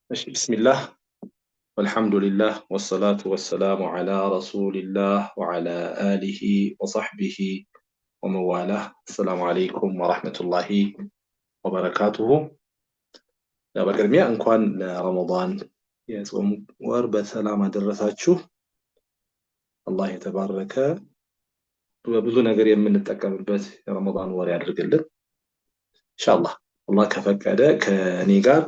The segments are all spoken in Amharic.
بسم الله والحمد لله والصلاة والسلام على رسول الله وعلى آله وصحبه ومن والاه. السلام عليكم ورحمة الله وبركاته. በቅድሚያ እንኳን ለረመዳን የጾም ወር በሰላም አደረሳችሁ። አላህ የተባረከ በብዙ ነገር የምንጠቀምበት የረመዳን ወር ያድርግልን ኢንሻአላህ። አላህ ከፈቀደ ከኔ ጋር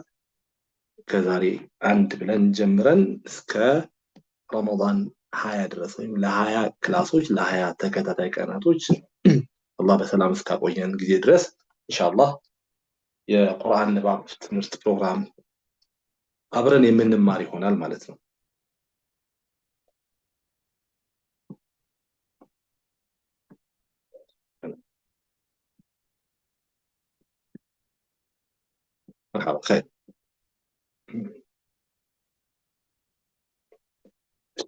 ከዛሬ አንድ ብለን ጀምረን እስከ ረመዳን 20 ድረስ ወይም ለ20 ክላሶች ለ20 ተከታታይ ቀናቶች አላህ በሰላም እስካቆየን ጊዜ ድረስ ኢንሻአላህ የቁርአን ንባብ ትምህርት ፕሮግራም አብረን የምንማር ይሆናል ማለት ነው። مرحبا خير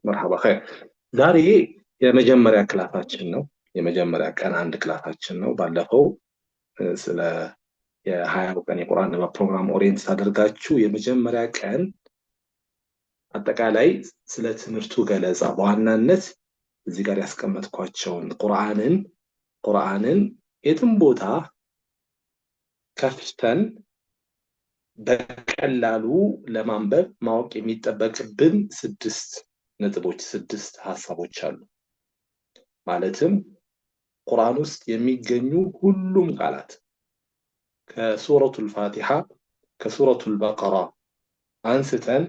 مرحبا خير ዛሬ የመጀመሪያ ክላሳችን ነው። የመጀመሪያ ቀን አንድ ክላሳችን ነው። ባለፈው ስለ የ20 ቀን የቁርአን ንባብ ፕሮግራም ኦሪየንት አድርጋችሁ የመጀመሪያ ቀን አጠቃላይ ስለ ትምህርቱ ገለጻ በዋናነት እዚህ ጋር ያስቀመጥኳቸውን ቁርአንን የትም ቦታ ከፍተን በቀላሉ ለማንበብ ማወቅ የሚጠበቅብን 6 ሐሳቦች አሉ። ማለትም ቁርአን ውስጥ የሚገኙ ሁሉም ቃላት ከሱረቱል ፋቲሃ ከሱረቱል በቀራ አንስተን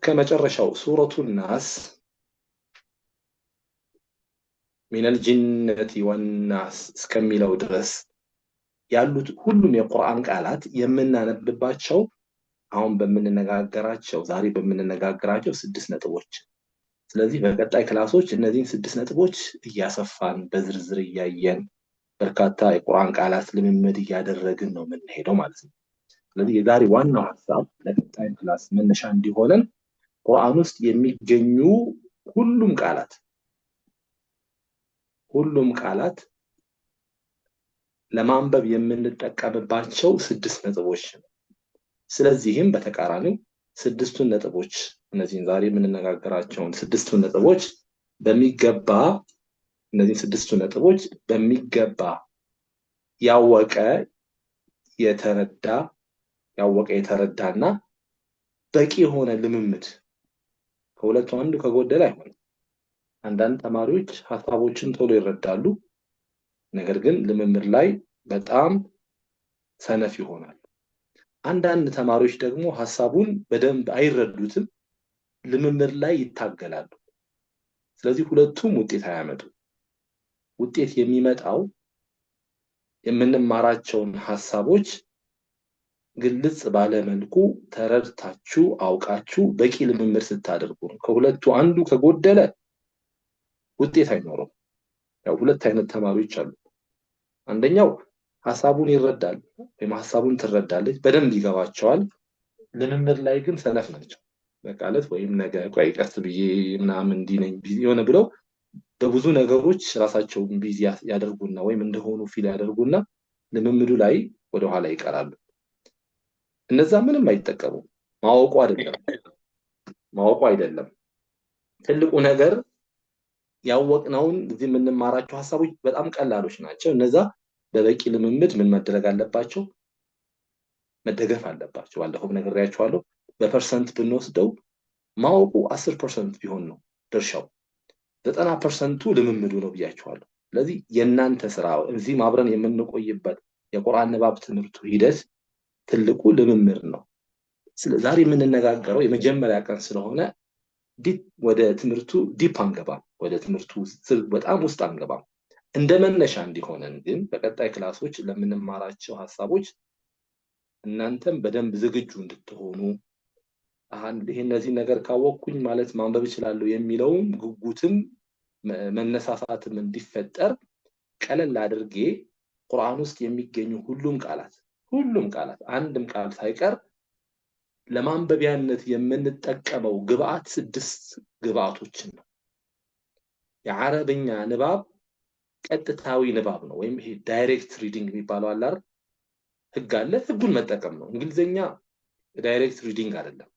ከመጨረሻው ሱረቱል ናስ ሚነል ጂነቲ ወናስ እስከሚለው ድረስ ያሉት ሁሉም የቁርአን ቃላት የምናነብባቸው ዛሬ በምንነጋገራቸው 6 ነጥቦች። ስለዚህ በቀጣይ ክላሶች እነዚህን 6 ነጥቦች እያሰፋን በዝርዝር እያየን በርካታ የቁርአን ቃላት ልምምድ እያደረግን ነው የምንሄደው ማለት ነው። ስለዚህ የዛሬ ዋናው ሐሳብ ለቀጣይ ክላስ መነሻ እንዲሆነን ቁርአን ውስጥ የሚገኙ ሁሉም ቃላት ለማንበብ የምንጠቀምባቸው 6 ነጥቦች ነው። ስለዚህም በተቃራኒው 6ቱን ነጥቦች እነዚህን ዛሬ የምንነጋገራቸውን 6ቱን ነጥቦች በሚገባ ያወቀ የተረዳና በቂ የሆነ ልምምድ ከሁለቱ አንዱ ከጎደለ አይሆንም። አንዳንድ ተማሪዎች ሐሳቦችን ቶሎ ይረዳሉ፣ ነገር ግን ልምምድ ላይ በጣም ሰነፍ ይሆናሉ። አንዳንድ ተማሪዎች ደግሞ ሐሳቡን በደንብ አይረዱትም፣ ልምምድ ላይ ይታገላሉ። ስለዚህ ሁለቱም ውጤት አያመጡም። ውጤት የሚመጣው የምንማራቸውን ሐሳቦች ግልጽ ባለ መልኩ ተረድታችሁ አውቃችሁ በቂ ልምምድ ስታደርጉ ነው። ከሁለቱ አንዱ ከጎደለ ውጤት አይኖርም። ያው ሁለት አይነት ተማሪዎች አሉ። አንደኛው ሐሳቡን ይረዳል ወይም ሐሳቡን ትረዳለች፣ በደንብ ይገባቸዋል። ልምምድ ላይ ግን ሰነፍ ናቸው። በቃለት ወይም ነገ ቆይ ቀስ ብዬ ምናምን እንዲህ ነኝ ቢዚ የሆነ ብለው በብዙ ነገሮች ራሳቸውን ቢዚ ያደርጉና ወይም እንደሆኑ ፊል ያደርጉና ልምምዱ ላይ ወደ ኋላ ይቀራሉ። እነዛ ምንም አይጠቀሙም። ማወቁ አይደለም ትልቁ ነገር። ያወቅነውን እዚህ የምንማራቸው ሐሳቦች በጣም ቀላሎች ናቸው። እነዛ በበቂ ልምምድ ምን መደረግ አለባቸው? መደገፍ አለባቸው። ባለፈው ነግሬያችኋለሁ። በፐርሰንት ብንወስደው ማወቁ 10% ቢሆን ነው ድርሻው፣ 90%ቱ ልምምዱ ነው ብያችኋለሁ። ስለዚህ የእናንተ ስራ እዚህ አብረን የምንቆይበት የቁርአን ንባብ ትምህርቱ ሂደት ትልቁ ልምምድ ነው። ዛሬ የምንነጋገረው የመጀመሪያ ቀን ስለሆነ ወደ ትምህርቱ ዲፕ አንገባም፣ ወደ ትምህርቱ በጣም ውስጥ አንገባም። እንደ መነሻ እንዲሆነን ግን በቀጣይ ክላሶች ለምንማራቸው ሐሳቦች እናንተም በደንብ ዝግጁ እንድትሆኑ እነዚህ ነገር ካወቅኩኝ ማለት ማንበብ እችላለሁ የሚለውም ጉጉትም መነሳሳትም እንዲፈጠር ቀለል አድርጌ ቁርአን ውስጥ የሚገኙ ሁሉም ቃላት አንድም ቃል ሳይቀር ለማንበቢያነት የምንጠቀመው ግብአት 6 ግብአቶችን ነው። የአረብኛ ንባብ ቀጥታዊ ንባብ ነው፣ ወይም ዳይሬክት ሪዲንግ የሚባለው አለ አይደል? ህግ አለ፣ ህጉን መጠቀም ነው። እንግሊዘኛ ዳይሬክት ሪዲንግ አይደለም።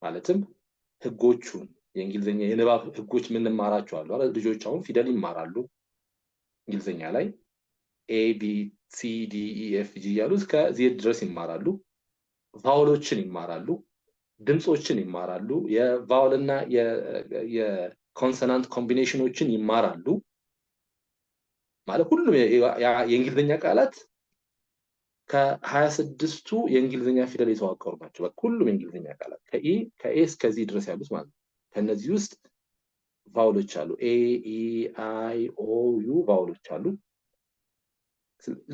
ማለትም ህጎቹን የእንግሊዝኛ የንባብ ህጎች ምን እንማራቸው አሉ አይደል? ልጆች አሁን ፊደል ይማራሉ እንግሊዝኛ ላይ ኤ ቢ ሲ ዲ ኢ ኤፍ ጂ ያሉ እስከ ዜድ ድረስ ይማራሉ። ቫውሎችን ይማራሉ፣ ድምጾችን ይማራሉ፣ የቫውል እና የኮንሶናንት ኮምቢኔሽኖችን ይማራሉ። ማለት ሁሉም የእንግሊዝኛ ቃላት ከ26ቱ የእንግሊዝኛ ፊደል የተዋቀሩ ናቸው። በቃ ሁሉም የእንግሊዝኛ ቃላት ከኤ እስከ ዚ ድረስ ያሉት ማለት ነው። ከነዚህ ውስጥ ቫውሎች አሉ። ኤ ኢ አይ ኦ ዩ ቫውሎች አሉ።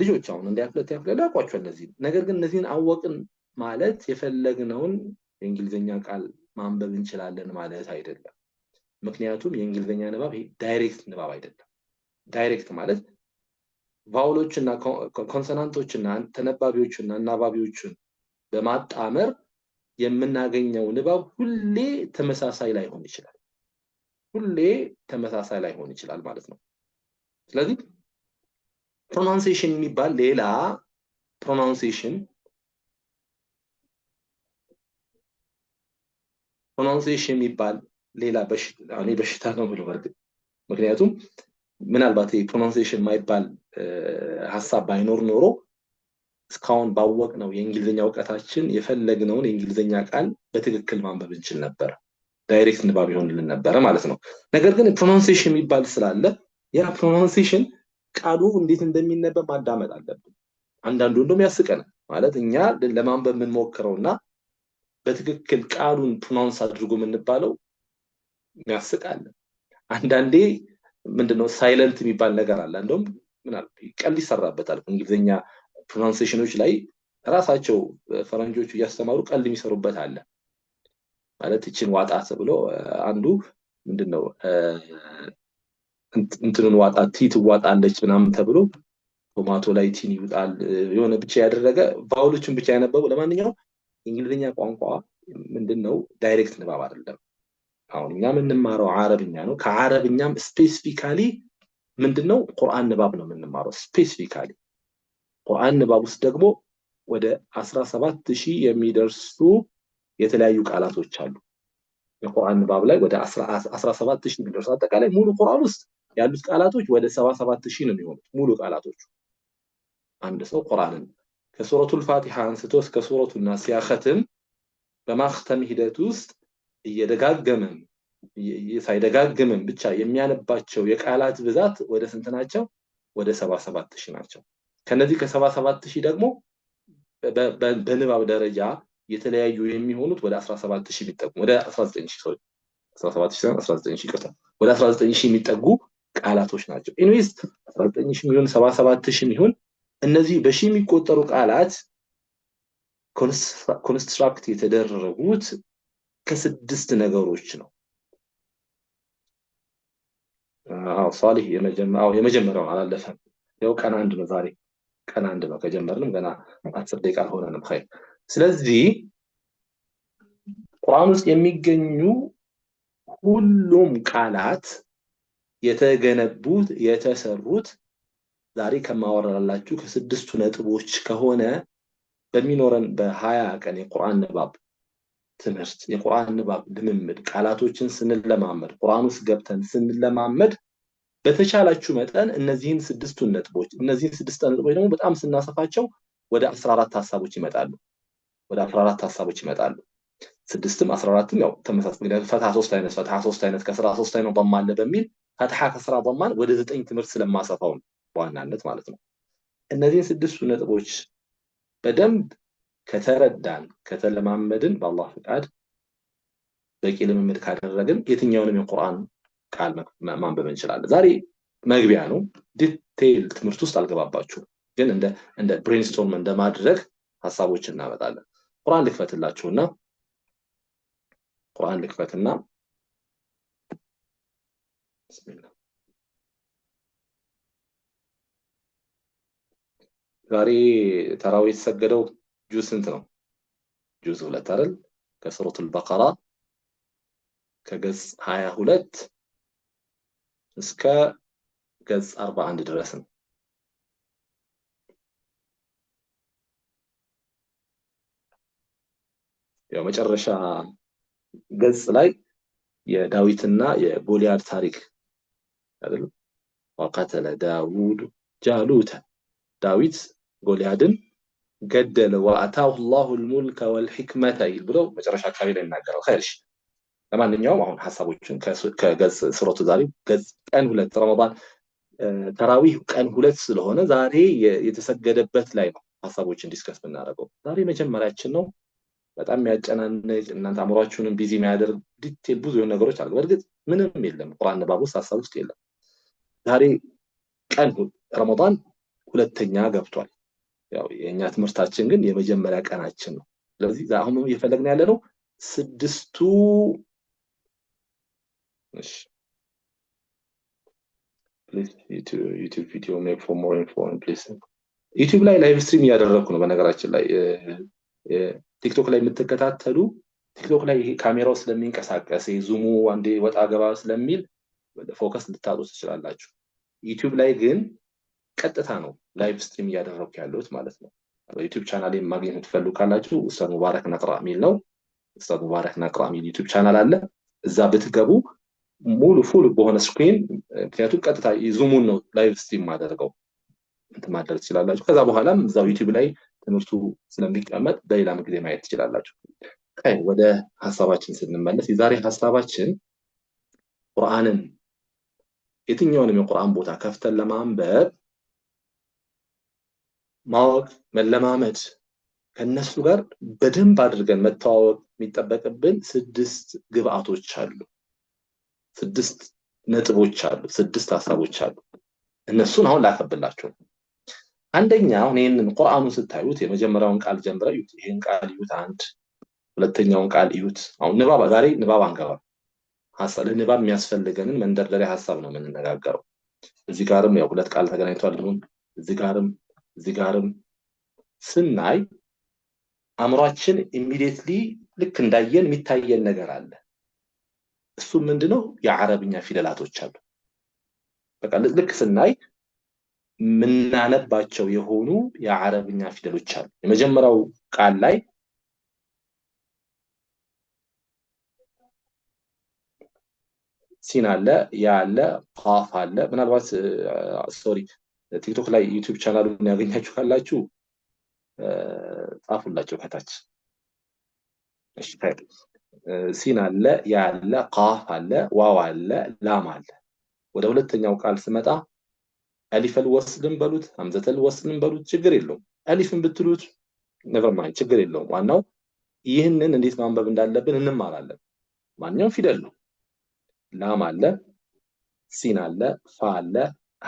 ልጆች አሁን እንዲያፍለት ያውቋቸዋል እነዚህ። ነገር ግን እነዚህን አወቅን ማለት የፈለግነውን የእንግሊዝኛ ቃል ማንበብ እንችላለን ማለት አይደለም። ምክንያቱም የእንግሊዝኛ ንባብ ዳይሬክት ንባብ አይደለም። ዳይሬክት ማለት ቫውሎችና ኮንሶናንቶችና ተነባቢዎችና አናባቢዎችን በማጣመር የምናገኘው ንባብ ሁሌ ተመሳሳይ ላይሆን ይችላል። ሁሌ ተመሳሳይ ላይሆን ይችላል ማለት ነው። ስለዚህ ፕሮናንሴሽን የሚባል ሌላ ፕሮናንሴሽን የሚባል ሌላ በሽታ ነው ብሎ በርግጥ ምክንያቱም ምናልባት ፕሮናንሴሽን የማይባል ሐሳብ ባይኖር ኖሮ እስካሁን ባወቅ ነው የእንግሊዝኛ ዕውቀታችን የፈለግነውን የእንግሊዝኛ ቃል በትክክል ማንበብ እንችል ነበር። ዳይሬክት ንባብ ይሆንልን ነበር ማለት ነው። ነገር ግን ፕሮናንሴሽን የሚባል ስላለ ያ ፕሮናንሴሽን ቃሉ እንዴት እንደሚነበብ ማዳመጥ አለብን። አንዳንዱ እንደውም ያስቀናል ማለት እኛ ለማንበብ የምንሞክረውና በትክክል ቃሉን ፕሮናንስ አድርጎ የምንባለው ያስቃል። አንዳንዴ ምንድነው ሳይለንት የሚባል ነገር አለ። እንደውም ምናልባት ቀል ይሰራበታል እንግሊዝኛ ፕሮናንሴሽኖች ላይ ራሳቸው ፈረንጆቹ እያስተማሩ ቀል የሚሰሩበት አለ። ማለት እቺን ዋጣት ብሎ አንዱ ምንድነው እንትኑን ዋጣት ቲ ትዋጣለች ምናምን ተብሎ ቶማቶ ላይ ቲን ይውጣል የሆነ ብቻ ያደረገ ቫውሎችን ብቻ ያነበቡ። ለማንኛውም እንግሊዝኛ ቋንቋ ምንድነው ዳይሬክት ንባብ አይደለም። አሁን እኛ የምንማረው አረብኛ ነው። ከአረብኛም ስፔሲፊካሊ ምንድነው ቁርአን ንባብ ነው የምንማረው። ስፔሲፊካሊ ቁርአን ንባብ ውስጥ ደግሞ ወደ 17000 የሚደርሱ የተለያዩ ቃላቶች አሉ። የቁርአን ንባብ ላይ ወደ 17000 የሚደርሱ አጠቃላይ ሙሉ ቁርአን ውስጥ ያሉት ቃላቶች ወደ 77000 ነው የሚሆኑት ሙሉ ቃላቶች። አንድ ሰው ቁርአንን ከሱረቱል ፋቲሃ አንስቶ እስከ ሱረቱን ናስ ሲያختም በማختም ሂደት ውስጥ እየደጋገመም ሳይደጋገመም ብቻ የሚያነባቸው የቃላት ብዛት ወደ ስንት ናቸው? ወደ 77000 ናቸው። ከነዚህ ከ77000 ደግሞ በንባብ ደረጃ የተለያዩ የሚሆኑት ወደ 17000 የሚጠጉ ወደ 19000 17000 ይቅርታ ወደ 19000 የሚጠጉ ቃላቶች ናቸው። ኢንዌስ 19000 የሚሆን 77000 የሚሆን እነዚህ በሺ የሚቆጠሩ ቃላት ኮንስትራክት የተደረጉት ከስድስት ነገሮች ነው። ሷሊህ የመጀመሪያው አላለፈም። ያው ቀን አንድ ነው ዛሬ ቀን አንድ ነው ከጀመርንም ገና 10 ደቂቃ ሆነንም ኸይር። ስለዚህ ቁርአን ውስጥ የሚገኙ ሁሉም ቃላት የተገነቡት የተሰሩት ዛሬ ከማወራላችሁ ከስድስቱ ነጥቦች ከሆነ በሚኖረን በ20 ቀን የቁርአን ንባብ ትምህርት የቁርአን ንባብ ልምምድ ቃላቶችን ስንለማመድ ቁርአን ውስጥ ገብተን ስንለማመድ በተቻላችሁ መጠን እነዚህን ስድስቱን ነጥቦች እነዚህን ስድስት ነጥቦች ደግሞ በጣም ስናሰፋቸው ወደ 14 ሐሳቦች ይመጣሉ። ወደ 14 ሐሳቦች ይመጣሉ። ስድስትም 14ም ያው ተመሳሳይ እንግዲህ ፈትሐ 3 አይነት ከስራ 3 አይነት ضم አለ በሚል ፈትሐ ከስራ ضمان ወደ 9 ትምህርት ስለማሰፋው በዋናነት ማለት ነው። እነዚህን ስድስቱ ነጥቦች በደንብ ከተረዳን ከተለማመድን በአላህ ፍቃድ በቂ ልምምድ ካደረግን የትኛውንም የቁርአን ቃል ማንበብ እንችላለን። ዛሬ መግቢያ ነው። ዲቴይል ትምህርት ውስጥ አልገባባችሁም፣ ግን እንደ ብሬንስቶርም እንደማድረግ ሐሳቦችን እናመጣለን። ቁርአን ልክፈትና ቢስሚላህ ዛሬ ተራዊ የተሰገደው ጁዝ ስንት ነው? ጁዝ 2 አይደል? ከሱረቱል በቀራ ከገጽ 22 እስከ ገጽ 41 ድረስ ነው። ያው መጨረሻ ገጽ ላይ የዳዊትና የጎልያድ ታሪክ አይደል? ወቀተለ ዳውድ ጃሉተ ዳዊት ጎልያድን ገደለ ወአታሁ الله الملك والحكمة ብሎ መጨረሻ አካባቢ ላይ እናገራው ኸይርሽ ለማንኛውም አሁን ሐሳቦችን ከገጽ ሱረቱ ዛሬ ገጽ ቀን 2 ረመዳን ተራዊህ ቀን 2 ስለሆነ ዛሬ የተሰገደበት ላይ ነው ሐሳቦችን ዲስከስ ብናደርገው ዛሬ መጀመሪያችን ነው በጣም የሚያጨናንቅ እናንተ አእምሯችሁንም ቢዚ የሚያደርግ ዲቴል ብዙ ነገሮች አሉ በእርግጥ ምንም የለም ቁርአን ንባብ ውስጥ ሐሳብ ውስጥ የለም ዛሬ ቀን ረመዳን ሁለተኛ ገብቷል ያው የኛ ትምህርታችን ግን የመጀመሪያ ቀናችን ነው ስለዚህ አሁን እየፈለግን ያለ ነው ስድስቱ እሺ please YouTube video make for more info please YouTube ላይ ላይቭ ስትሪም እያደረኩ ነው በነገራችን ላይ ቲክቶክ ላይ የምትከታተሉ ቲክቶክ ላይ ካሜራው ስለሚንቀሳቀስ ዙሙ አንዴ ወጣ ገባ ስለሚል ፎከስ ልታጡ ትችላላችሁ YouTube ላይ ግን ቀጥታ ነው ላይቭ ስትሪም እያደረኩ ያለሁት ማለት ነው በዩቲዩብ ቻናሌ ማግኘት ትፈልጉ ካላችሁ ኡስታዝ ሙባረክ ነቅራ ሚል ነው ኡስታዝ ሙባረክ ነቅራ ሚል ዩቲዩብ ቻናል አለ እዛ ብትገቡ ሙሉ ፉል በሆነ ስክሪን ምክንያቱም ቀጥታ ዙሙን ነው ላይቭ ስትሪም ማደርገው ማድረግ ትችላላችሁ ከዛ በኋላም እዛው ዩቲዩብ ላይ ትምህርቱ ስለሚቀመጥ በሌላ ጊዜ ማየት ትችላላችሁ ወደ ሐሳባችን ስንመለስ የዛሬ ሐሳባችን ቁርአንን የትኛውንም የቁርአን ቦታ ከፍተን ለማንበብ ማወቅ መለማመድ ከነሱ ጋር በደንብ አድርገን መተዋወቅ የሚጠበቅብን 6 ግብአቶች አሉ 6 ነጥቦች አሉ 6 ሐሳቦች አሉ እነሱን አሁን ላከብላችሁ አንደኛ አሁን ይሄንን ቁርአኑን ስታዩት የመጀመሪያውን ቃል ጀምረው ይሄን ቃል ይዩት አንድ ሁለተኛውን ቃል ይዩት አሁን ንባብ ዛሬ ንባብ አንገባ ሐሳብ ለንባብ የሚያስፈልገንን መንደርደሪያ ሐሳብ ነው የምንነጋገረው እዚህ ጋርም ያው ሁለት ቃል ተገናኝቷል እዚህ ጋርም ስናይ አምሯችን ኢሚዲየትሊ ልክ እንዳየን የሚታየን ነገር አለ እሱ ምንድነው የአረብኛ ፊደላቶች አሉ በቃ ልክ ስናይ ምናነባቸው የሆኑ የአረብኛ ፊደሎች አሉ የመጀመሪያው ቃል ላይ ሲን አለ ያ አለ ቃፍ አለ ምናልባት ሶሪ ቲክቶክ ላይ ዩቲዩብ ቻናሉን ያገኛችሁ ካላችሁ ጻፉላችሁ ከታች እሺ ሲን አለ ያ አለ ቃፍ አለ ዋው አለ ላም አለ ወደ ሁለተኛው ቃል ስመጣ አሊፈል ወስልን በሉት ሐምዘተል ወስልን በሉት ችግር የለውም አሊፍን ብትሉት never mind ችግር የለውም ዋናው ይህንን እንዴት ማንበብ እንዳለብን እንማራለን ማንኛውም ፊደል ነው ላም አለ ሲን አለ ፋ አለ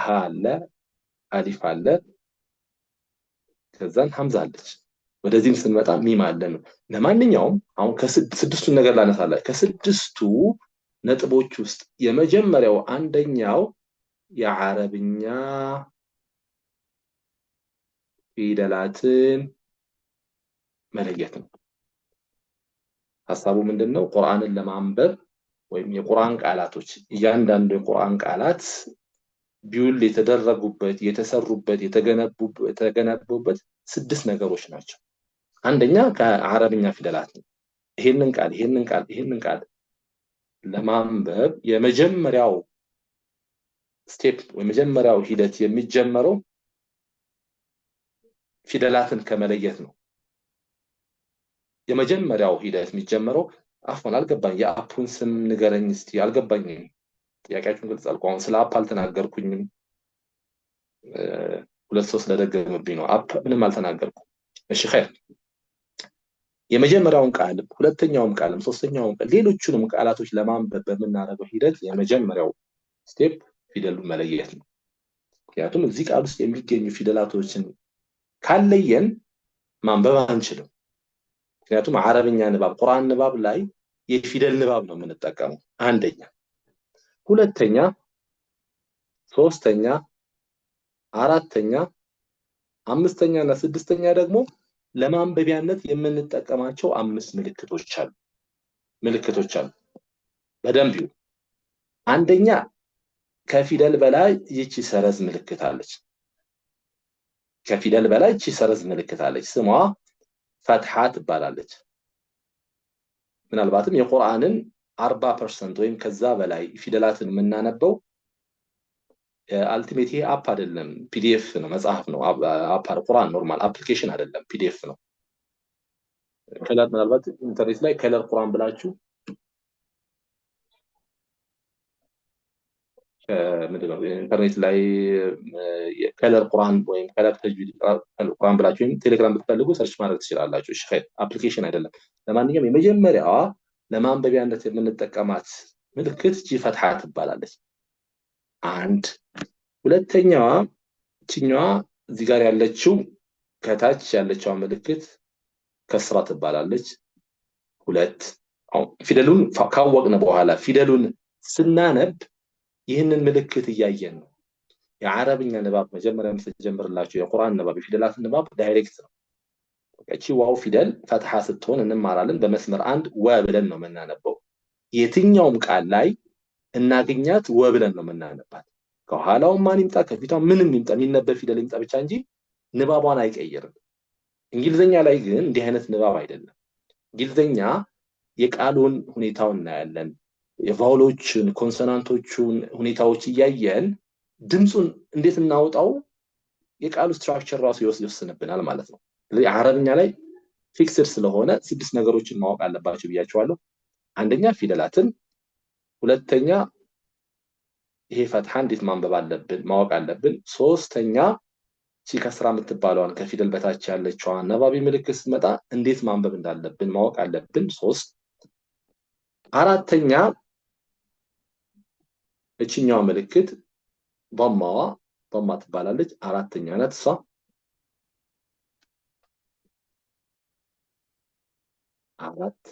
ሀ አለ አሊፍ አለ ከዛን ሐምዛ አለች ወደዚህም ስንመጣ ሚም አለ ነው ለማንኛውም አሁን ከስድስቱን ነገር ላነሳላ ከስድስቱ ነጥቦች ውስጥ የመጀመሪያው አንደኛው የአረብኛ ፊደላትን መለየት ነው ሐሳቡ ምንድነው ቁርአንን ለማንበብ ወይም የቁርአን ቃላቶች እያንዳንዱ የቁርአን ቃላት ቢውል የተደረጉበት የተሰሩበት የተገነቡበት 6 ነገሮች ናቸው አንደኛ ከአረብኛ ፊደላት ነው ይሄንን ቃል ለማንበብ የመጀመሪያው ስቴፕ ወይ መጀመሪያው ሂደት የሚጀመረው ፊደላትን ከመለየት ነው የመጀመሪያው ሂደት የሚጀመረው አፍን አልገባኝ የአፑን ስም ንገረኝ እስቲ አልገባኝም ጥያቄያችሁን ግልጽ አልቋን ስለ አፕ አልተናገርኩኝም ሁለት ሶስት ለደገመብኝ ነው አፕ ምንም አልተናገርኩም እሺ ኸይር የመጀመሪያውን ቃል ሁለተኛውም ቃልም ሶስተኛውም ሌሎችንም ቃላቶች ለማንበብ በመናረገው ሂደት የመጀመሪያው ስቴፕ ፊደሉን መለየት ነው ምክንያቱም እዚህ ቃል ውስጥ የሚገኙ ፊደላቶችን ካለየን ማንበብ አንችልም ምክንያቱም አረብኛ ንባብ ቁርአን ንባብ ላይ የፊደል ንባብ ነው የምንጠቀመው አንደኛ ሁለተኛ ሶስተኛ አራተኛ አምስተኛ እና ስድስተኛ ደግሞ ለማንበቢያነት የምንጠቀማቸው 5 ምልክቶች አሉ በደንብ ይሁ አንደኛ ከፊደል በላይ ይቺ ሰረዝ ምልክት አለች ከፊደል በላይ ይቺ ሰረዝ ምልክት አለች ስሟ ፈትሃ ትባላለች ምናልባትም የቁርአንን 40% ወይም ከዛ በላይ ፊደላትን የምናነበው አልቲሜት አፕ አይደለም፣ ፒዲኤፍ ነው፣ መጽሐፍ ነው። አፕ ቁርአን ኖርማል አፕሊኬሽን አይደለም፣ ፒዲኤፍ ነው። ከለር ምናልባት ኢንተርኔት ላይ ከለር ቁርአን ብላችሁ ምንድነው ኢንተርኔት ላይ ከለር ቁርአን ወይም ከለር ተጅዊድ ቁርአን ብላችሁ ወይም ቴሌግራም ብትፈልጉ ሰርች ማድረግ ትችላላችሁ። እሺ ኸይር፣ አፕሊኬሽን አይደለም። ለማንኛውም የመጀመሪያዋ ለማንበቢያነት የምንጠቀማት ምልክት ጂ ፈትሐ ትባላለች። አንድ ሁለተኛዋ እቺኛዋ እዚህ ጋር ያለችው ከታች ያለችው ምልክት ከስራ ትባላለች። ሁለት ፊደሉን ካወቅን በኋላ ፊደሉን ስናነብ ይህንን ምልክት እያየን ነው። የአረብኛ ንባብ መጀመሪያ የምትጀምርላችሁ የቁርአን ንባብ የፊደላት ንባብ ዳይሬክት ነው። እቺ ዋው ፊደል ፈትሐ ስትሆን እንማራለን። በመስመር አንድ ወ ብለን ነው የምናነበው። የትኛውም ቃል ላይ እናገኛት ወ ብለን ነው የምናነባት። ከኋላው ማን ይምጣ ከፊቷ ምንም ይምጣ የሚነበብ ፊደል ይምጣ ብቻ እንጂ ንባቧን አይቀይርም። እንግሊዘኛ ላይ ግን እንዲህ አይነት ንባብ አይደለም። እንግሊዘኛ የቃሉን ሁኔታውን እናያለን። የቫውሎችን ኮንሶናንቶቹን ሁኔታዎች እያየን ድምጹን እንዴት እናውጣው የቃሉ ስትራክቸር ራሱ ይወስንብናል ማለት ነው። ስለዚህ አረብኛ ላይ ፊክስድ ስለሆነ 6 ነገሮችን ማወቅ አለባችሁ ብያችኋለሁ። አንደኛ ፊደላትን፣ ሁለተኛ ይሄ ፈትሐ እንዴት ማንበብ አለብን ማወቅ አለብን። ሶስተኛ እቺ ከስራ የምትባለዋን ከፊደል በታች ያለችው አናባቢ ምልክት ስትመጣ እንዴት ማንበብ እንዳለብን ማወቅ አለብን። 3 አራተኛ እቺኛዋ ምልክት ضማ ትባላለች። አራተኛ ናት እሷ። አራት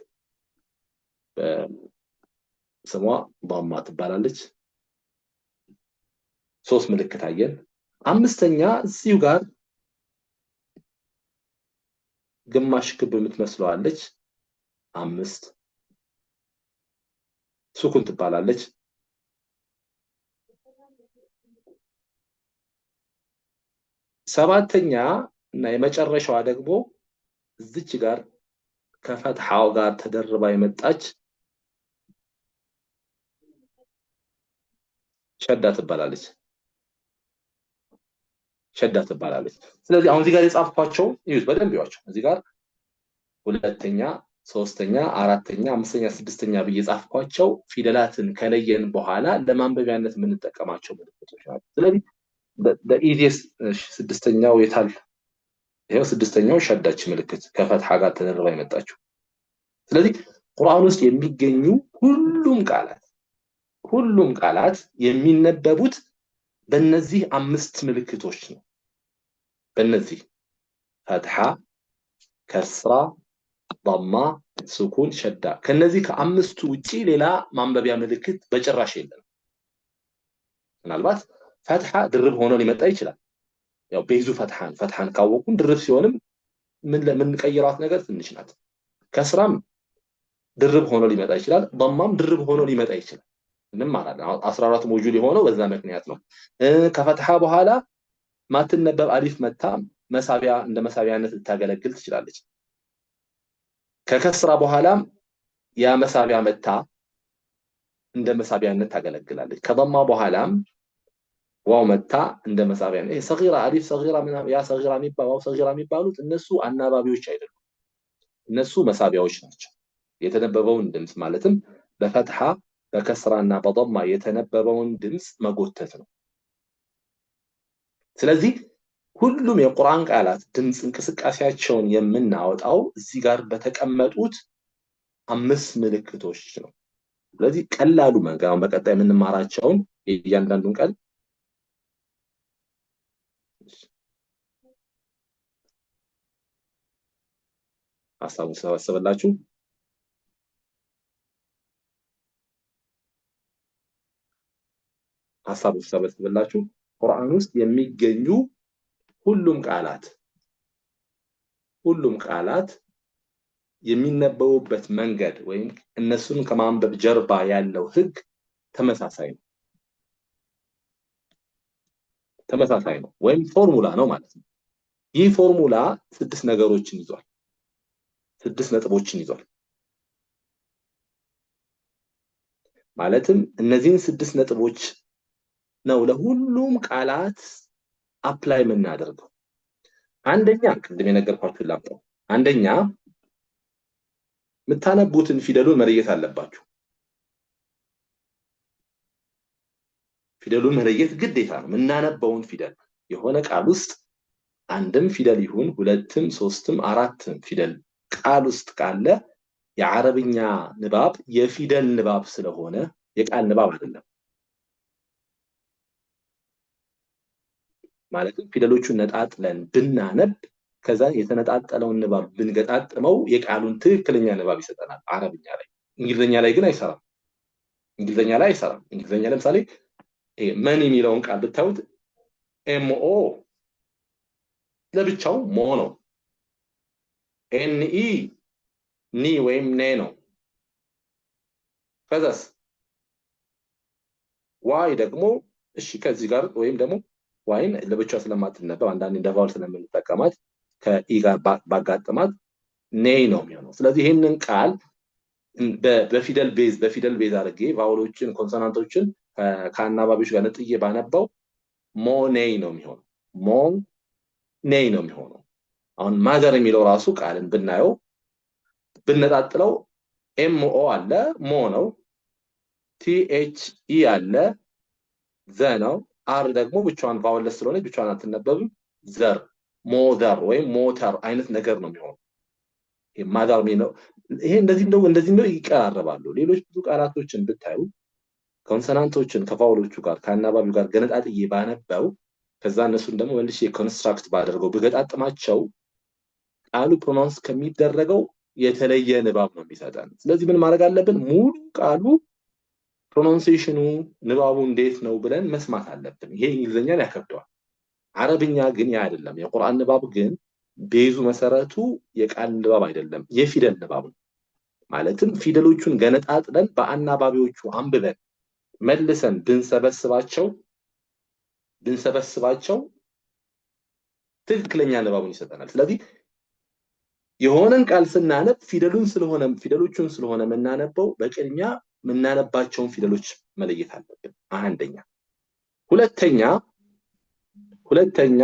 ስሟ ضማ ትባላለች። 3 ምልክት አየን። አምስተኛ እዚሁ ጋር ግማሽ ክብ የምትመስለዋለች 5 ሱኩን ትባላለች። ሰባተኛ እና የመጨረሻዋ ደግሞ እዚች ጋር ከፈትሐው ጋር ተደርባ የመጣች ሸዳ ትባላለች። ስለዚህ አሁን እዚህ ጋር የጻፍኳቸው ይሁት በደንብ ይዋቸው። እዚህ ጋር ሁለተኛ፣ ሶስተኛ፣ አራተኛ፣ አምስተኛ፣ ስድስተኛ ብዬ ጻፍኳቸው ፊደላትን ከለየን በኋላ ለማንበቢያነት የምንጠቀማቸው ምልክቶች ናቸው። ስለዚህ በኢዲኤስ ስድስተኛው የታል? ይሄው ስድስተኛው ሸዳች ምልክት ከፈትሐ ጋር ተደርባ የመጣችው። ስለዚህ ቁርአን ውስጥ የሚገኙ ሁሉም ቃላት የሚነበቡት በእነዚህ 5 ምልክቶች ነው። በእነዚህ ፈትሐ፣ ከስራ፣ ضማ፣ ሱኩን፣ ሸዳ። ከነዚህ ከአምስቱ ውጪ ሌላ ማንበቢያ ምልክት በጭራሽ የለም። ምናልባት ፈትሐ ድርብ ሆኖ ሊመጣ ይችላል። ያው ቤዙ ፈትሐን ካወቁን ድርብ ሲሆንም ምን ቀይራት ነገር ትንሽ ናት። ከስራም ድርብ ሆኖ ሊመጣ ይችላል። ضማም ድርብ ሆኖ ሊመጣ ይችላል። እንማራለን። 14 ሞጁል የሆነው በዛ ምክንያት ነው። ከፈትሐ በኋላ ማትነበብ አሊፍ መታ መሳቢያ እንደ መሳቢያነት ልታገለግል ትችላለች። ከከስራ በኋላም ያ መሳቢያ መታ እንደ መሳቢያነት ታገለግላለች። ከضማ በኋላም ዋው መታ እንደ መሳቢያ ነው። ሰጊራ አሊፍ ሰጊራ ያ ሰጊራ የሚባለው ሰጊራ የሚባሉት እነሱ አናባቢዎች አይደሉም። እነሱ መሳቢያዎች ናቸው። የተነበበውን ድምጽ ማለትም በፈትሐ በከስራና በضማ የተነበበውን ድምጽ መጎተት ነው። ስለዚህ ሁሉም የቁርአን ቃላት ድምጽ እንቅስቃሴያቸውን የምናወጣው እዚህ ጋር በተቀመጡት 5 ምልክቶች ነው። ስለዚህ ቀላሉ መንገድ በቀጣይ የምንማራቸውን እያንዳንዱን ቃል ሐሳቡን ሰበሰበላችሁ። ሐሳቡን ሰበሰበላችሁ። ቁርአን ውስጥ የሚገኙ ሁሉም ቃላት የሚነበቡበት መንገድ ወይም እነሱን ከማንበብ ጀርባ ያለው ህግ ተመሳሳይ ነው ወይም ፎርሙላ ነው ማለት ነው። ይህ ፎርሙላ 6 ነገሮችን ይዟል። 6 ነጥቦችን ይዟል። ማለትም እነዚህን 6 ነጥቦች ነው ለሁሉም ቃላት አፕላይ የምናደርገው። አንደኛ ቅድም የነገርኳችሁ ላምጣው። አንደኛ የምታነቡትን ፊደሉን መለየት አለባችሁ። ፊደሉን መለየት ግዴታ ነው። የምናነበውን ፊደል የሆነ ቃል ውስጥ አንድም ፊደል ይሁን ሁለትም ሶስትም አራትም ፊደል ቃል ውስጥ ካለ የአረብኛ ንባብ የፊደል ንባብ ስለሆነ የቃል ንባብ አይደለም። ማለትም ፊደሎቹን ነጣጥለን ብናነብ ከዛ የተነጣጠለውን ንባብ ብንገጣጥመው የቃሉን ትክክለኛ ንባብ ይሰጠናል አረብኛ ላይ። እንግሊዘኛ ላይ ግን አይሰራም። እንግሊዘኛ ለምሳሌ መን የሚለውን ቃል ብታዩት ኤምኦ ለብቻው ሞ ነው። ኤንኢ ኒ ወይም ኔ ነው። ከዛስ ዋይ ደግሞ እሺ ከዚህ ጋር ወይም ደግሞ ዋይን ለብቻው ስለማትነበብ አንዳንዴ እንደ ቫውል ስለምንጠቀማት ከኢ ጋር ባጋጥማት ኔይ ነው የሚሆነው። ስለዚህ ይሄንን ቃል በፊደል ቤዝ አድርጌ ቫውሎችን ኮንሶናንቶችን ከአናባቢዎች ጋር ነጥዬ ባነባው ሞ ኔይ ነው የሚሆነው። ሞ ኔይ ነው የሚሆነው። አሁን ማዘር የሚለው ራሱ ቃልን ብናየው ብነጣጥለው ኤምኦ አለ ሞ ነው። ቲኤችኢ አለ ዘ ነው። አር ደግሞ ብቻዋን ቫውለስ ስለሆነች ብቻዋን አትነበብም። ዘር ሞዘር ወይም ሞተር አይነት ነገር ነው የሚሆነው። ይሄ ማዘር ነው። ይሄ እንደዚህ ነው ይቀራረባሉ። ሌሎች ብዙ ቃላቶችን ብታዩ ኮንሶናንቶችን ከቫውሎቹ ጋር ከአናባቢው ጋር ገነጣጥዬ ባነበው ከዛ እነሱን ደግሞ መልሼ ኮንስትራክት ባደርገው ብገጣጥማቸው ቃሉ ፕሮናንስ ከሚደረገው የተለየ ንባብ ነው የሚሰጠን። ስለዚህ ምን ማድረግ አለብን? ሙሉ ቃሉ ፕሮናንሴሽኑ ንባቡ እንዴት ነው ብለን መስማት አለብን። ይሄ እንግሊዘኛን ያከብደዋል። አረብኛ ግን ያ አይደለም። የቁርአን ንባብ ግን ቤዙ መሰረቱ የቃል ንባብ አይደለም፣ የፊደል ንባብ ነው። ማለትም ፊደሎቹን ገነጣጥለን በአናባቢዎቹ አንብበን መልሰን ብንሰበስባቸው ትክክለኛ ንባቡን ይሰጠናል። ስለዚህ የሆነን ቃል ስናነብ ፊደሎቹን ስለሆነ የምናነበው በቅድሚያ የምናነባቸውን ፊደሎች መለየት አለብን። አንደኛ። ሁለተኛ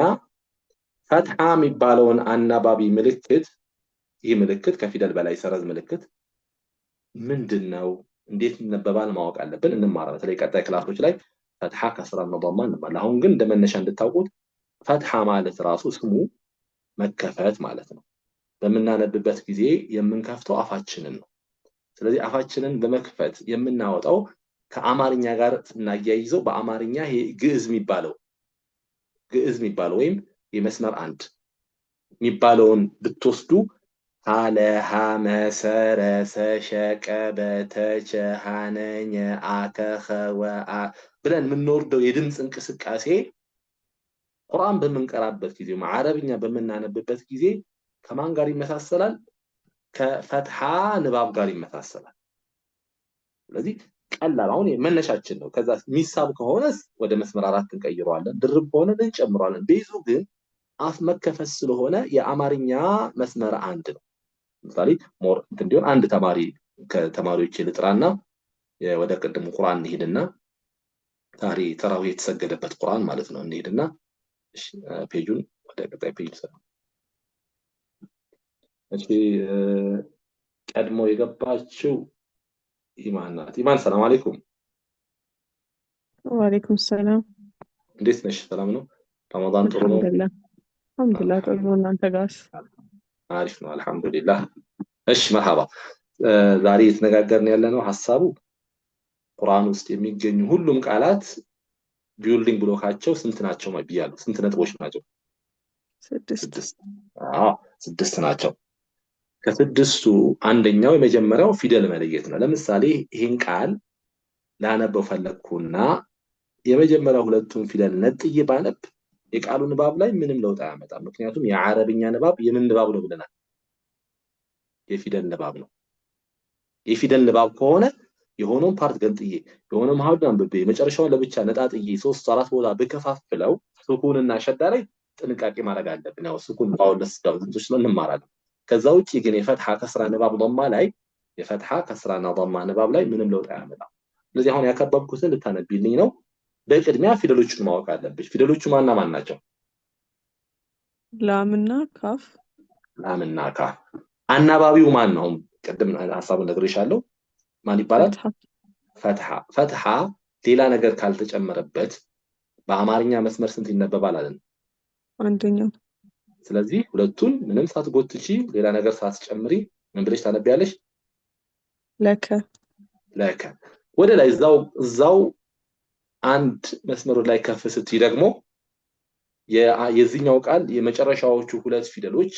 ፈትሐ የሚባለውን አናባቢ ምልክት፣ ይህ ምልክት ከፊደል በላይ ሰረዝ ምልክት ምንድነው? እንዴት ይነበባል ማወቅ አለብን። እንማራ። በተለይ ቀጣይ ክላሶች ላይ ፈትሐ ከስራና ضማ እንማራለን። አሁን ግን እንደመነሻ እንድታውቁት ፈትሐ ማለት ራሱ ስሙ መከፈት ማለት ነው። በምናነብበት ጊዜ የምንከፍተው አፋችንን ነው። ስለዚህ አፋችንን በመክፈት የምናወጣው ከአማርኛ ጋር እናያይዘው በአማርኛ ይሄ ግዕዝ የሚባለው ወይም የመስመር አንድ የሚባለውን ብትወስዱ ሃለ ሃመ ሰረ ሰሸ ቀበ ተቸ ሃነኘ አከኸ ወአ ብለን የምንወርደው የድምፅ እንቅስቃሴ ቁርአን በምንቀራበት ጊዜ አረብኛ በምናነብበት ጊዜ ከማን ጋር ይመሳሰላል? ከፈትሐ ንባብ ጋር ይመሳሰላል። ስለዚህ ቀላል አሁን መነሻችን ነው። ከዛ ሚሳብ ከሆነስ ወደ መስመር 4 እንቀይረዋለን፣ ድርብ ከሆነ እንጨምረዋለን። ቤዙ ግን አፍ መከፈት ስለሆነ የአማርኛ መስመር አንድ ነው። ለምሳሌ ሞር እንዲሆን አንድ ተማሪ ከተማሪዎች ልጥራና ወደ ቅድሙ ቁርአን እንሄድና ተራዊ የተሰገደበት ቁርአን ማለት ነው እንሄድና ፔጁን ወደ ቀጣይ ፔጅ ሰራ። እሺ ቀድሞ የገባችው ኢማን ናት። ኢማን ሰላም አለይኩም። ወአለይኩም ሰላም። እንዴት ነሽ? ሰላም ነው? ረመዳን ጥሩ ነው? አልሐምዱሊላህ ጥሩ ነው። እናንተ ጋርስ? አሪፍ ነው አልሐምዱሊላህ። እሺ መርሐባ። ዛሬ የተነጋገርን ያለነው ሐሳቡ ቁርአን ውስጥ የሚገኙ ሁሉም ቃላት ቢልዲንግ ብሎካቸው ስንት ናቸው ብያለሁ። ስንት ነጥቦች ናቸው? 6 ናቸው። ከስድስቱ አንደኛው የመጀመሪያው ፊደል መለየት ነው። ለምሳሌ ይሄን ቃል ላነበው ፈለግኩና የመጀመሪያው ሁለቱን ፊደል ነጥዬ ባነብ የቃሉ ንባብ ላይ ምንም ለውጥ አያመጣም። ምክንያቱም የአረብኛ ንባብ የምን ንባብ ነው ብለናል? የፊደል ንባብ ነው። የፊደል ንባብ ከሆነ የሆነውን ፓርት ገንጥዬ የሆነውን መሐሉን አንብቤ መጨረሻውን ለብቻ ነጣጥዬ 3-4 ቦታ ብከፋፍለው ሱኩንና ሸዳ ላይ ጥንቃቄ ማድረግ አለብን። ያው ሱኩን ባውለስ ዳውንቶች ነው እንማራለን። ከዛ ውጪ ግን የፈትሐ ከስራ ንባብ ضማ ላይ ምንም ለውጥ አያመጣም። ስለዚህ አሁን ያከበብኩትን ልታነቢልኝ ነው። በቅድሚያ ፊደሎቹን ማወቅ አለብሽ። ፊደሎቹ ማና ማን ናቸው? ላምና ካፍ። ላምና ካፍ። አናባቢው ማን ነው? ቅድም ሐሳቡን ነግሬሻለሁ። ማን ይባላል? ፈትሐ። ፈትሐ ሌላ ነገር ካልተጨመረበት በአማርኛ መስመር ስንት ይነበባል አለን? አንደኛው። ስለዚህ ሁለቱን ምንም ሳትጎትቺ ሌላ ነገር ሳትጨምሪ ምን ብለሽ ታነቢያለሽ? ለከ። ለከ። ወደ ላይ እዛው አንድ መስመሩ ላይ ከፍ ስትይ ደግሞ የዚህኛው ቃል የመጨረሻዎቹ ሁለት ፊደሎች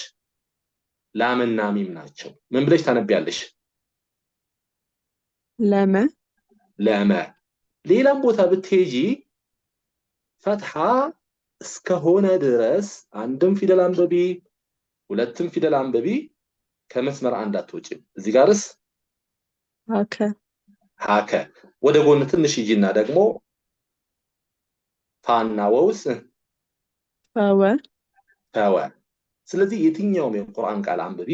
ላምና ሚም ናቸው። ምን ብለሽ ታነቢያለሽ? ለመ። ለመ። ሌላም ቦታ ብትሄጂ ፈትሐ እስከሆነ ድረስ አንድም ፊደል አንብቢ፣ ሁለትም ፊደል አንብቢ፣ ከመስመር አንድ አትወጪም። እዚህ ጋርስ ሀከ። ሀከ። ወደ ጎን ትንሽ ሂጂና ደግሞ ፋና ወውስ ፈወ። ፈወ። ስለዚህ የትኛውም የቁርአን ቃል አንብቢ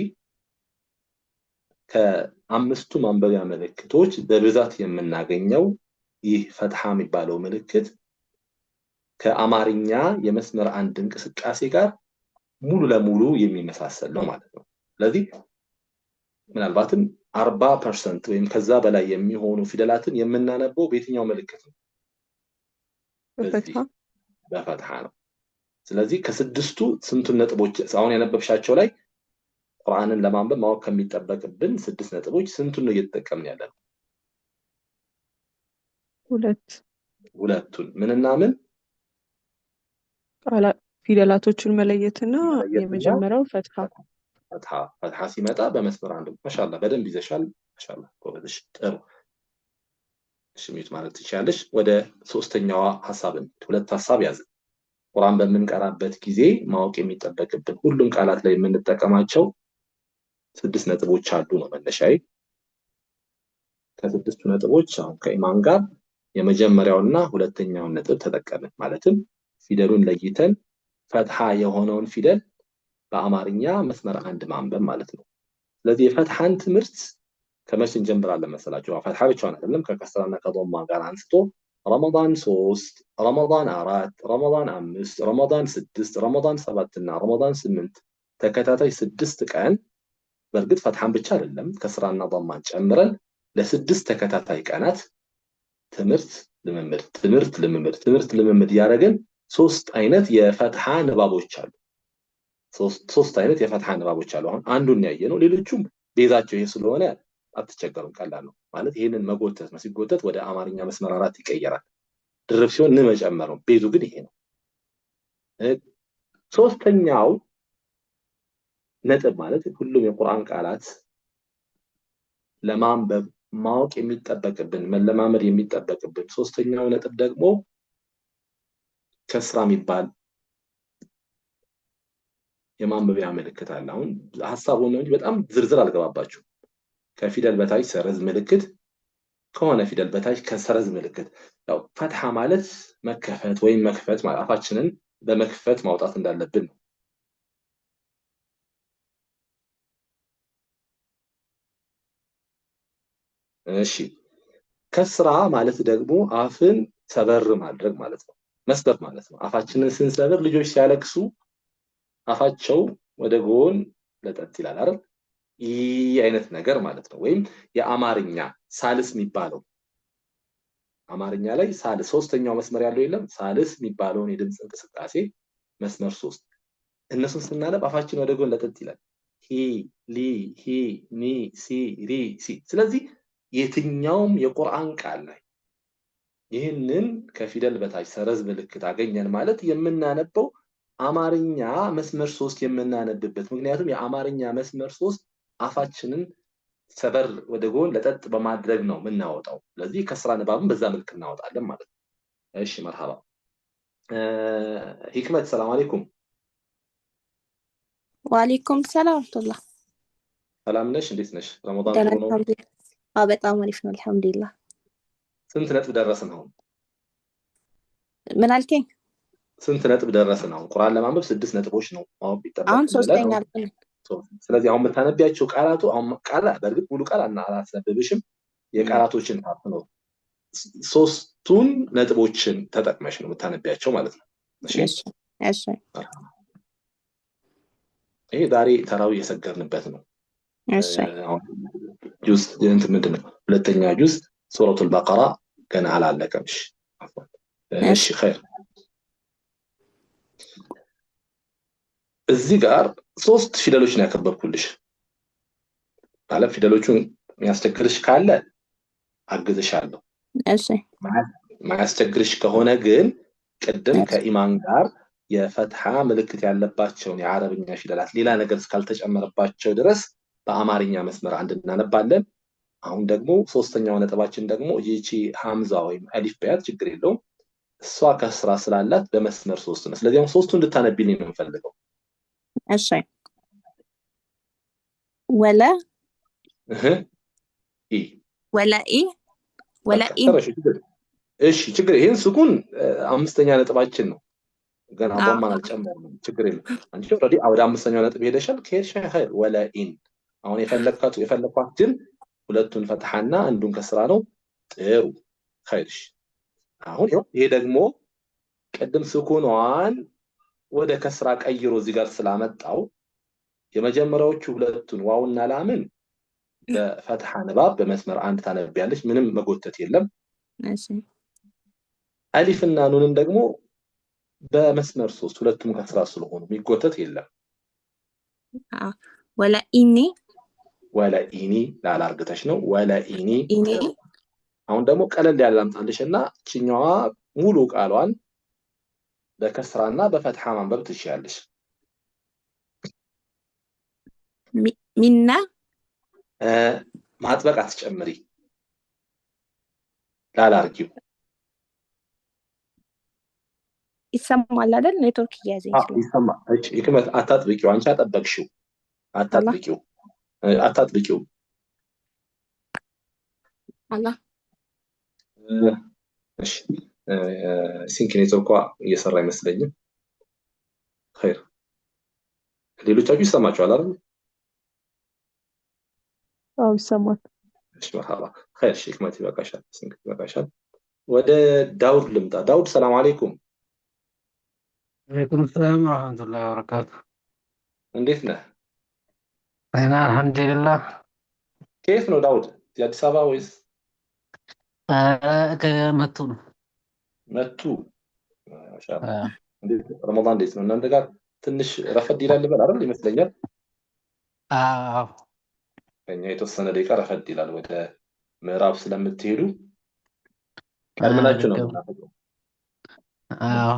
ከአምስቱ ማንበቢያ ምልክቶች በብዛት የምናገኘው ይህ ፈትሐ የሚባለው ምልክት ከአማርኛ የመስመር አንድ እንቅስቃሴ ጋር ሙሉ ለሙሉ የሚመሳሰል ነው ማለት ነው። ስለዚህ ምናልባትም 40% ወይም ከዛ በላይ የሚሆኑ ፊደላትን የምናነበው በየትኛው ምልክት ነው? በፈትሐ ነው። ስለዚህ ከስድስቱ ስንቱን ነጥቦች አሁን ያነበብሻቸው ላይ ቁርአንን ለማንበብ ማወቅ ከሚጠበቅብን 6 ነጥቦች ስንቱን ነው እየተጠቀምን ያለነው? ሁለቱን። ምንና ምን? ፊደላቶቹን መለየትና የመጀመሪያው ፈትሐ። ፈትሐ ሲመጣ በመስመር አንድ። ማሻአላ በደንብ ይዘሻል። ማሻአላ ጎበዝሽ። ጥሩ። እሺ ሚዩት ማለት ትችያለሽ። ወደ ሶስተኛዋ ሐሳብን ሁለት ሐሳብ ያዘ። ቁርአን በምንቀራበት ጊዜ ማወቅ የሚጠበቅብን ሁሉም ቃላት ላይ የምንጠቀማቸው 6 ነጥቦች አሉ ነው መነሻዬ። ከስድስቱ ነጥቦች አሁን ከኢማን ጋር የመጀመሪያውና ሁለተኛውን ነጥብ ተጠቀምን። ማለትም ፊደሉን ለይተን ፈትሐ የሆነውን ፊደል በአማርኛ መስመር አንድ ማንበብ ማለት ነው። ስለዚህ የፈትሐን ትምህርት ከመቼ እንጀምራለን መሰላችሁ? ፈትሐ ብቻውን አይደለም፣ ከከስራና ከዶማ ጋር አንስቶ ረመዳን 3፣ ረመዳን 4፣ ረመዳን 5፣ ረመዳን 6፣ ረመዳን 7 እና ረመዳን 8 ተከታታይ 6 ቀን በእርግጥ ፈትሐን ብቻ አይደለም ከስራና ዶማን ጨምረን ለ6 ተከታታይ ቀናት ትምህርት ልምምድ ያደረግን 3 አይነት የፈትሐ ንባቦች አሉ። ሶስት አይነት የፈትሐ ንባቦች አሉ። አሁን አንዱን ያየነው፣ ሌሎቹም ቤዛቸው ይሄ ስለሆነ አትቸገሩም፣ ቀላል ነው። ማለት ይሄንን መጎተት ነው። ሲጎተት ወደ አማርኛ መስመር 4 ይቀየራል። ድርብ ሲሆን መጨመር ነው። ቤዙ ግን ይሄ ነው። ሶስተኛው ነጥብ ማለት ሁሉም የቁርአን ቃላት ለማንበብ ማወቅ የሚጠበቅብን መለማመድ የሚጠበቅብን ሶስተኛው ነጥብ ደግሞ ከስራ የሚባል የማንበቢያ ምልክት አለ። አሁን ሐሳቡን ነው እንጂ በጣም ዝርዝር አልገባባችሁ። ከፊደል በታች ሰረዝ ምልክት፣ ከሆነ ፊደል በታች ከሰረዝ ምልክት። ያው ፈትሐ ማለት መከፈት ወይም መክፈት ማለት አፋችንን በመክፈት ማውጣት እንዳለብን ነው። እሺ ከስራ ማለት ደግሞ አፍን ሰበር ማድረግ ማለት ነው። መስጠት ማለት ነው። አፋችንን ስንሰብር ልጆች ሲያለቅሱ አፋቸው ወደ ጎን ለጠጥ ይላል አይደል? ይህ አይነት ነገር ማለት ነው። ወይም የአማርኛ ሳልስ የሚባለው አማርኛ ላይ ሳልስ ሶስተኛው መስመር ያለው የለም። ሳልስ የሚባለውን የድምፅ እንቅስቃሴ መስመር 3 እነሱን ስናነብ አፋችን ወደ ጎን ለጠጥ ይላል። ሂ፣ ሊ፣ ሂ፣ ኒ፣ ሲ፣ ሪ፣ ሲ። ስለዚህ የትኛውም የቁርአን ቃል ላይ ይህንን ከፊደል በታች ሰረዝ ምልክት አገኘን ማለት የምናነበው አማርኛ መስመር 3 የምናነብበት። ምክንያቱም የአማርኛ መስመር 3 አፋችንን ሰበር ወደ ጎን ለጠጥ በማድረግ ነው የምናወጣው። ስለዚህ ከስራ ንባብን በዛ መልክ እናወጣለን ማለት ነው። እሺ መርሐባ። ሂክመት ሰላም አለይኩም። ወአለይኩም ሰላም ወራህመቱላህ። ሰላም ነሽ? እንዴት ነሽ? ረመዳን ጥሩ ነው? በጣም አሪፍ ነው አልሐምዱሊላህ። ስንት ነጥብ ደረስን አሁን? ምን አልከኝ? ስንት ነጥብ ደረስን አሁን? ቁርአን ለማንበብ 6 ነጥቦች ነው አሁን ቢጠበቅ። አሁን 3ኛ አልኩኝ። ስለዚህ አሁን የምታነቢያቸው ቃላቱ አሁን ቃል በእርግጥ ሙሉ ቃል አላስነብብሽም። የቃላቶችን ፓርት ነው ሶስቱን ነጥቦችን ተጠቅመሽ ነው የምታነቢያቸው ማለት ነው። እሺ እሺ ይሄ ዛሬ ተራው እየሰገርንበት ነው። እሺ ጁዝ እንትን ምንድነው ሁለተኛ ጁዝ ሱረቱል በቀራ ገና አላለቀም። እሺ ኸይር እዚህ ጋር ሶስት ፊደሎች ነው ያከበብኩልሽ። ማለት ፊደሎቹን የሚያስቸግርሽ ካለ አግዝሻለሁ። እሺ ማያስቸግርሽ ከሆነ ግን ቅድም ከኢማን ጋር የፈትሐ ምልክት ያለባቸውን የአረብኛ ፊደላት ሌላ ነገር እስካልተጨመረባቸው ድረስ በአማርኛ መስመር አንድ እናነባለን። አሁን ደግሞ ሶስተኛው ነጥባችን ደግሞ ይቺ ሐምዛ ወይም አሊፍ በያት ችግር የለውም እሷ ከስራ ስላላት በመስመር ሶስት ነው። ስለዚህ አሁን ሶስቱ እንድታነቢልኝ ነው የምፈልገው። እሺ ወላ ኢ ወላ ኢ ወላ ኢ እሺ ችግር ይሄን ስኩን አምስተኛ ነጥባችን ነው። ገና በማን አልጨመርንም ችግር የለም። አንቺ ኦልሬዲ ወደ አምስተኛው ነጥብ ሄደሻል። ከሄድሽ ኸይር ወላ ኢን አሁን የፈለኳት ግን ሁለቱን ፈትሐና አንዱን ከስራ ነው። ጥሩ ኸይርሽ አሁን ይሄ ደግሞ ቅድም ስኩኗን ወደ ከስራ ቀይሮ እዚህ ጋር ስላመጣው የመጀመሪያዎቹ ሁለቱን ዋውና ላምን በፈትሐ ንባብ በመስመር አንድ ታነቢያለሽ፣ ምንም መጎተት የለም። እሺ አሊፍና ኑንን ደግሞ በመስመር ሶስት ሁለቱም ከስራ ስለሆኑ የሚጎተት የለም። ወላ ኢኒ ላላርግተሽ ነው። ወላ ኢኒ አሁን ደግሞ ቀለል ያለ ላምጣልሽና እቺኛዋ ሙሉ ቃሏን በከስራና በፈትሐ ማንበብ ትችያለሽ። ሚና ማጥበቅ አትጨምሪ። ላላርጊው ይሰማል አይደል? ኔትወርክ እያዘኝ ይችላል። ይሰማል። እሺ ህክመት አታጥብቂው። አንቺ አጠበቅሽው። አታጥብቂው። አላ እሺ ሲንክ ኔትወርኳ እየሰራ አይመስለኝም። ኸይር ሌሎቻችሁ ይሰማችኋል አይደል? አዎ ይሰማል። እሺ መርሐባ ኸይር ህክመት ይበቃሻል። ሲንክ ይበቃሻል። ወደ ዳውድ ልምጣ። ዳውድ ሰላም አለይኩም። ወአለይኩም ሰላም ወራህመቱላሂ ወበረካቱ። እንዴት ነህ? እኔ አልሐምዱሊላህ። ከየት ነው ዳውድ? የአዲስ አበባ ወይስ? ከመቱ ነው። መቱ ማሻአላህ። እንዴት ረመዳን እንዴት ነው እናንተ ጋር? ትንሽ ረፈድ ይላል ልበል አይደል? ይመስለኛል። አዎ ከኛ የተወሰነ ደቂቃ ረፈድ ይላል። ወደ ምዕራብ ስለምትሄዱ ቀድመናችሁ ነው የምናፈቀው። አዎ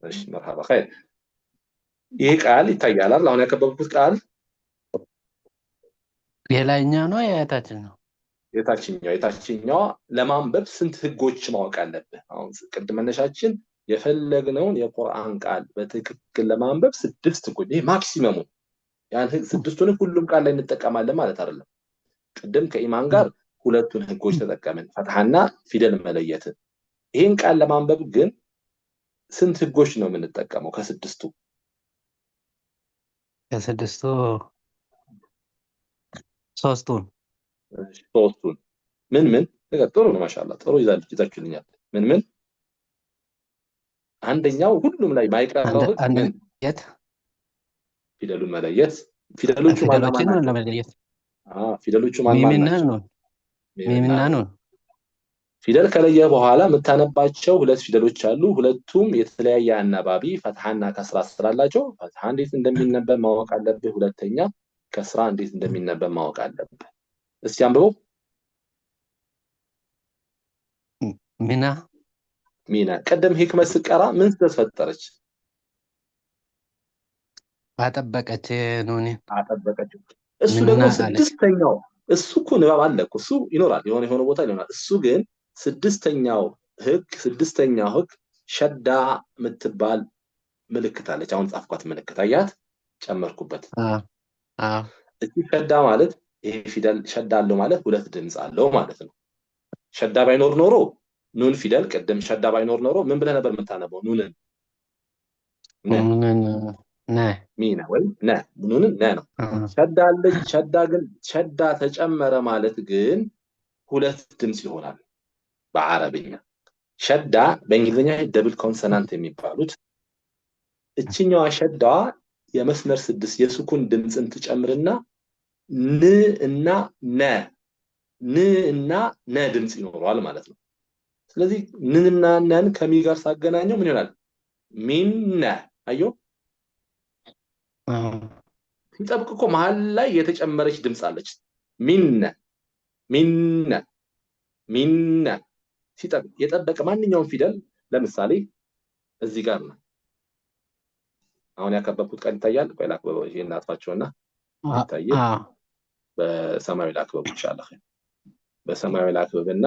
እሺ መርሐባ ኸይር። ይሄ ቃል ይታያል አይደል? አሁን ያከበብኩት ቃል የላይኛው ነው የታችኛው ነው? የታችኛዋ ለማንበብ ስንት ህጎች ማወቅ አለብህ? አሁን ቅድም መነሻችን የፈለግነውን የቁርአን ቃል በትክክል ለማንበብ 6 ህጎች፣ ይሄ ማክሲመሙ። ያን ስድስቱን ሁሉም ቃል ላይ እንጠቀማለን ማለት አይደለም። ቅድም ከኢማን ጋር ሁለቱን ህጎች ተጠቀምን፣ ፈትሐና ፊደል መለየትን። ይሄን ቃል ለማንበብ ግን ስንት ህጎች ነው የምንጠቀመው? ከስድስቱ ሶስቱን ምን ጥሩ ነው ማሻአላህ። ጥሩ ይዛችሁልኛል። ምን አንደኛው ሁሉም ላይ ማይቀረው ህግ ፊደሉን መለየት። ፊደሎቹ ለመለየት ፊደሎቹ ሚምና ኑን ፊደል ከለየ በኋላ የምታነባቸው ሁለት ፊደሎች አሉ። ሁለቱም የተለያየ አናባቢ ፈትሐና ከስራ ስላላቸው ፈትሐ እንዴት እንደሚነበብ ማወቅ አለብህ። ሁለተኛ ከስራ እንዴት እንደሚነበብ ማወቅ አለብህ። እስቲ አንብበው። ሚና ቀደም ህክመት ስቀራ ምን ተፈጠረች? አጠበቀች ኑኔን አጠበቀች። እሱ ደግሞ ስድስተኛው እሱ እኮ ንባብ አለ እኮ እሱ ይኖራል፣ የሆነ ቦታ ይኖራል። እሱ ግን ስድስተኛው ህግ ሸዳ የምትባል ምልክት አለች። አሁን ጻፍኳት ምልክት አያት፣ ጨመርኩበት። እዚህ ሸዳ ማለት ይሄ ፊደል ሸዳ አለው ማለት ሁለት ድምጽ አለው ማለት ነው። ሸዳ ባይኖር ኖሮ ኑን ፊደል ቅድም ሸዳ ባይኖር ኖሮ ምን ብለህ ነበር የምታነበው? ኑንን ሚና ወይ ኑንን ነው። ሸዳ አለች። ሸዳ ተጨመረ ማለት ግን ሁለት ድምጽ ይሆናል። በአረብኛ ሸዳ በእንግሊዝኛ ደብል ኮንሶናንት የሚባሉት እችኛዋ ሸዳዋ የመስመር 6 የሱኩን ድምፅን ትጨምርና ን እና ነ ድምፅ ይኖረዋል ማለት ነው። ስለዚህ ንንና ነን ከሚ ጋር ሳገናኘው ምን ይሆናል? ሚነ አዮ ሲጠብቅ እኮ መሃል ላይ የተጨመረች ድምፅ አለች። ሚነ ሲጠብቅ የጠበቀ ማንኛውም ፊደል ለምሳሌ እዚህ ጋር ነው። አሁን ያከበብኩት ቃል ይታያል። ቆይ ላክበበው ይሄን አጥፋቸውና ይታያል። በሰማያዊ ላክበብ ኢንሻአላህ። በሰማያዊ ላክበብና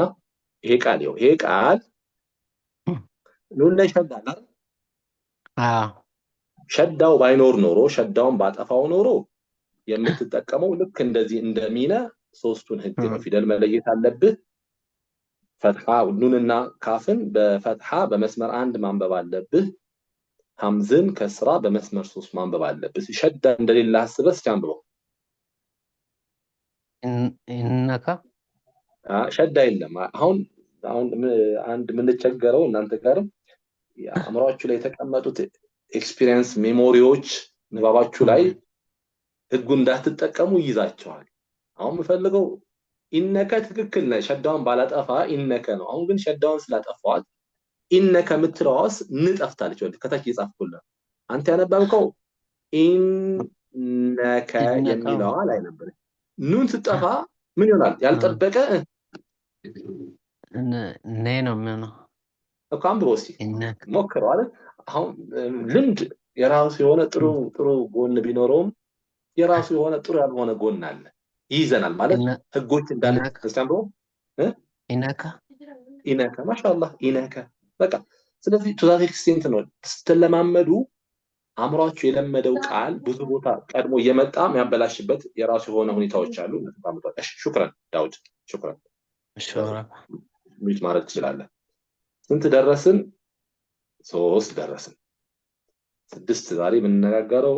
ይሄ ቃል ኑን ላይ ሸዳ አይደል? ሸዳው ባይኖር ኖሮ ሸዳውን ባጠፋው ኖሮ የምትጠቀመው ልክ እንደዚህ እንደሚነ ሶስቱን ህግ ነው። ፊደል መለየት አለብህ። ፈትሃ ኑንና ካፍን በፈትሃ በመስመር 1 ማንበብ አለብህ። ሐምዝን ከስራ በመስመር 3 ማንበብ አለብህ። ሸዳ እንደሌለ አስበስ ጃንብሮ ኢነካ ሸዳ የለም። አሁን አንድ የምንቸገረው እናንተ ጋርም አእምሯችሁ ላይ የተቀመጡት ኤክስፒሪየንስ ሜሞሪዎች ንባባችሁ ላይ ህጉ እንዳትጠቀሙ ይይዛቸዋል። አሁን የምፈልገው ኢነከ ትክክል ነው፣ ሸዳውን ባላጠፋ ኢነከ ነው። አሁን ግን ሸዳውን ስላጠፋዋት ኢነከ የምትለዋስ ንጠፍታለች። ወደ ከታች እየጻፍኩልህ አንተ ያነበብከው ኢነከ የሚለዋ ላይ ነበር። ኑን ስትጠፋ ምን ይሆናል? ያልጠበቀ ነ ነው የሚሆነው እኮ አንብበው እስኪ ሞክረው አይደል? አሁን ልምድ የራሱ የሆነ ጥሩ ጎን ቢኖረውም የራሱ የሆነ ጥሩ ያልሆነ ጎን አለ። ይይዘናል ማለት ህጎች እንዳለ ተስተምሮ ኢነካ ማሻአላህ ኢነካ በቃ። ስለዚህ ቱ ዛት ኤክስቴንት ነው ስትለማመዱ አእምሯችሁ የለመደው ቃል ብዙ ቦታ ቀድሞ እየመጣ የሚያበላሽበት የራሱ የሆነ ሁኔታዎች አሉ። እሺ ሹክራን ዳውድ ሹክራን። ሚት ማድረግ ትችላለህ። ስንት ደረስን? 3 ደረስን። 6 ዛሬ የምንነጋገረው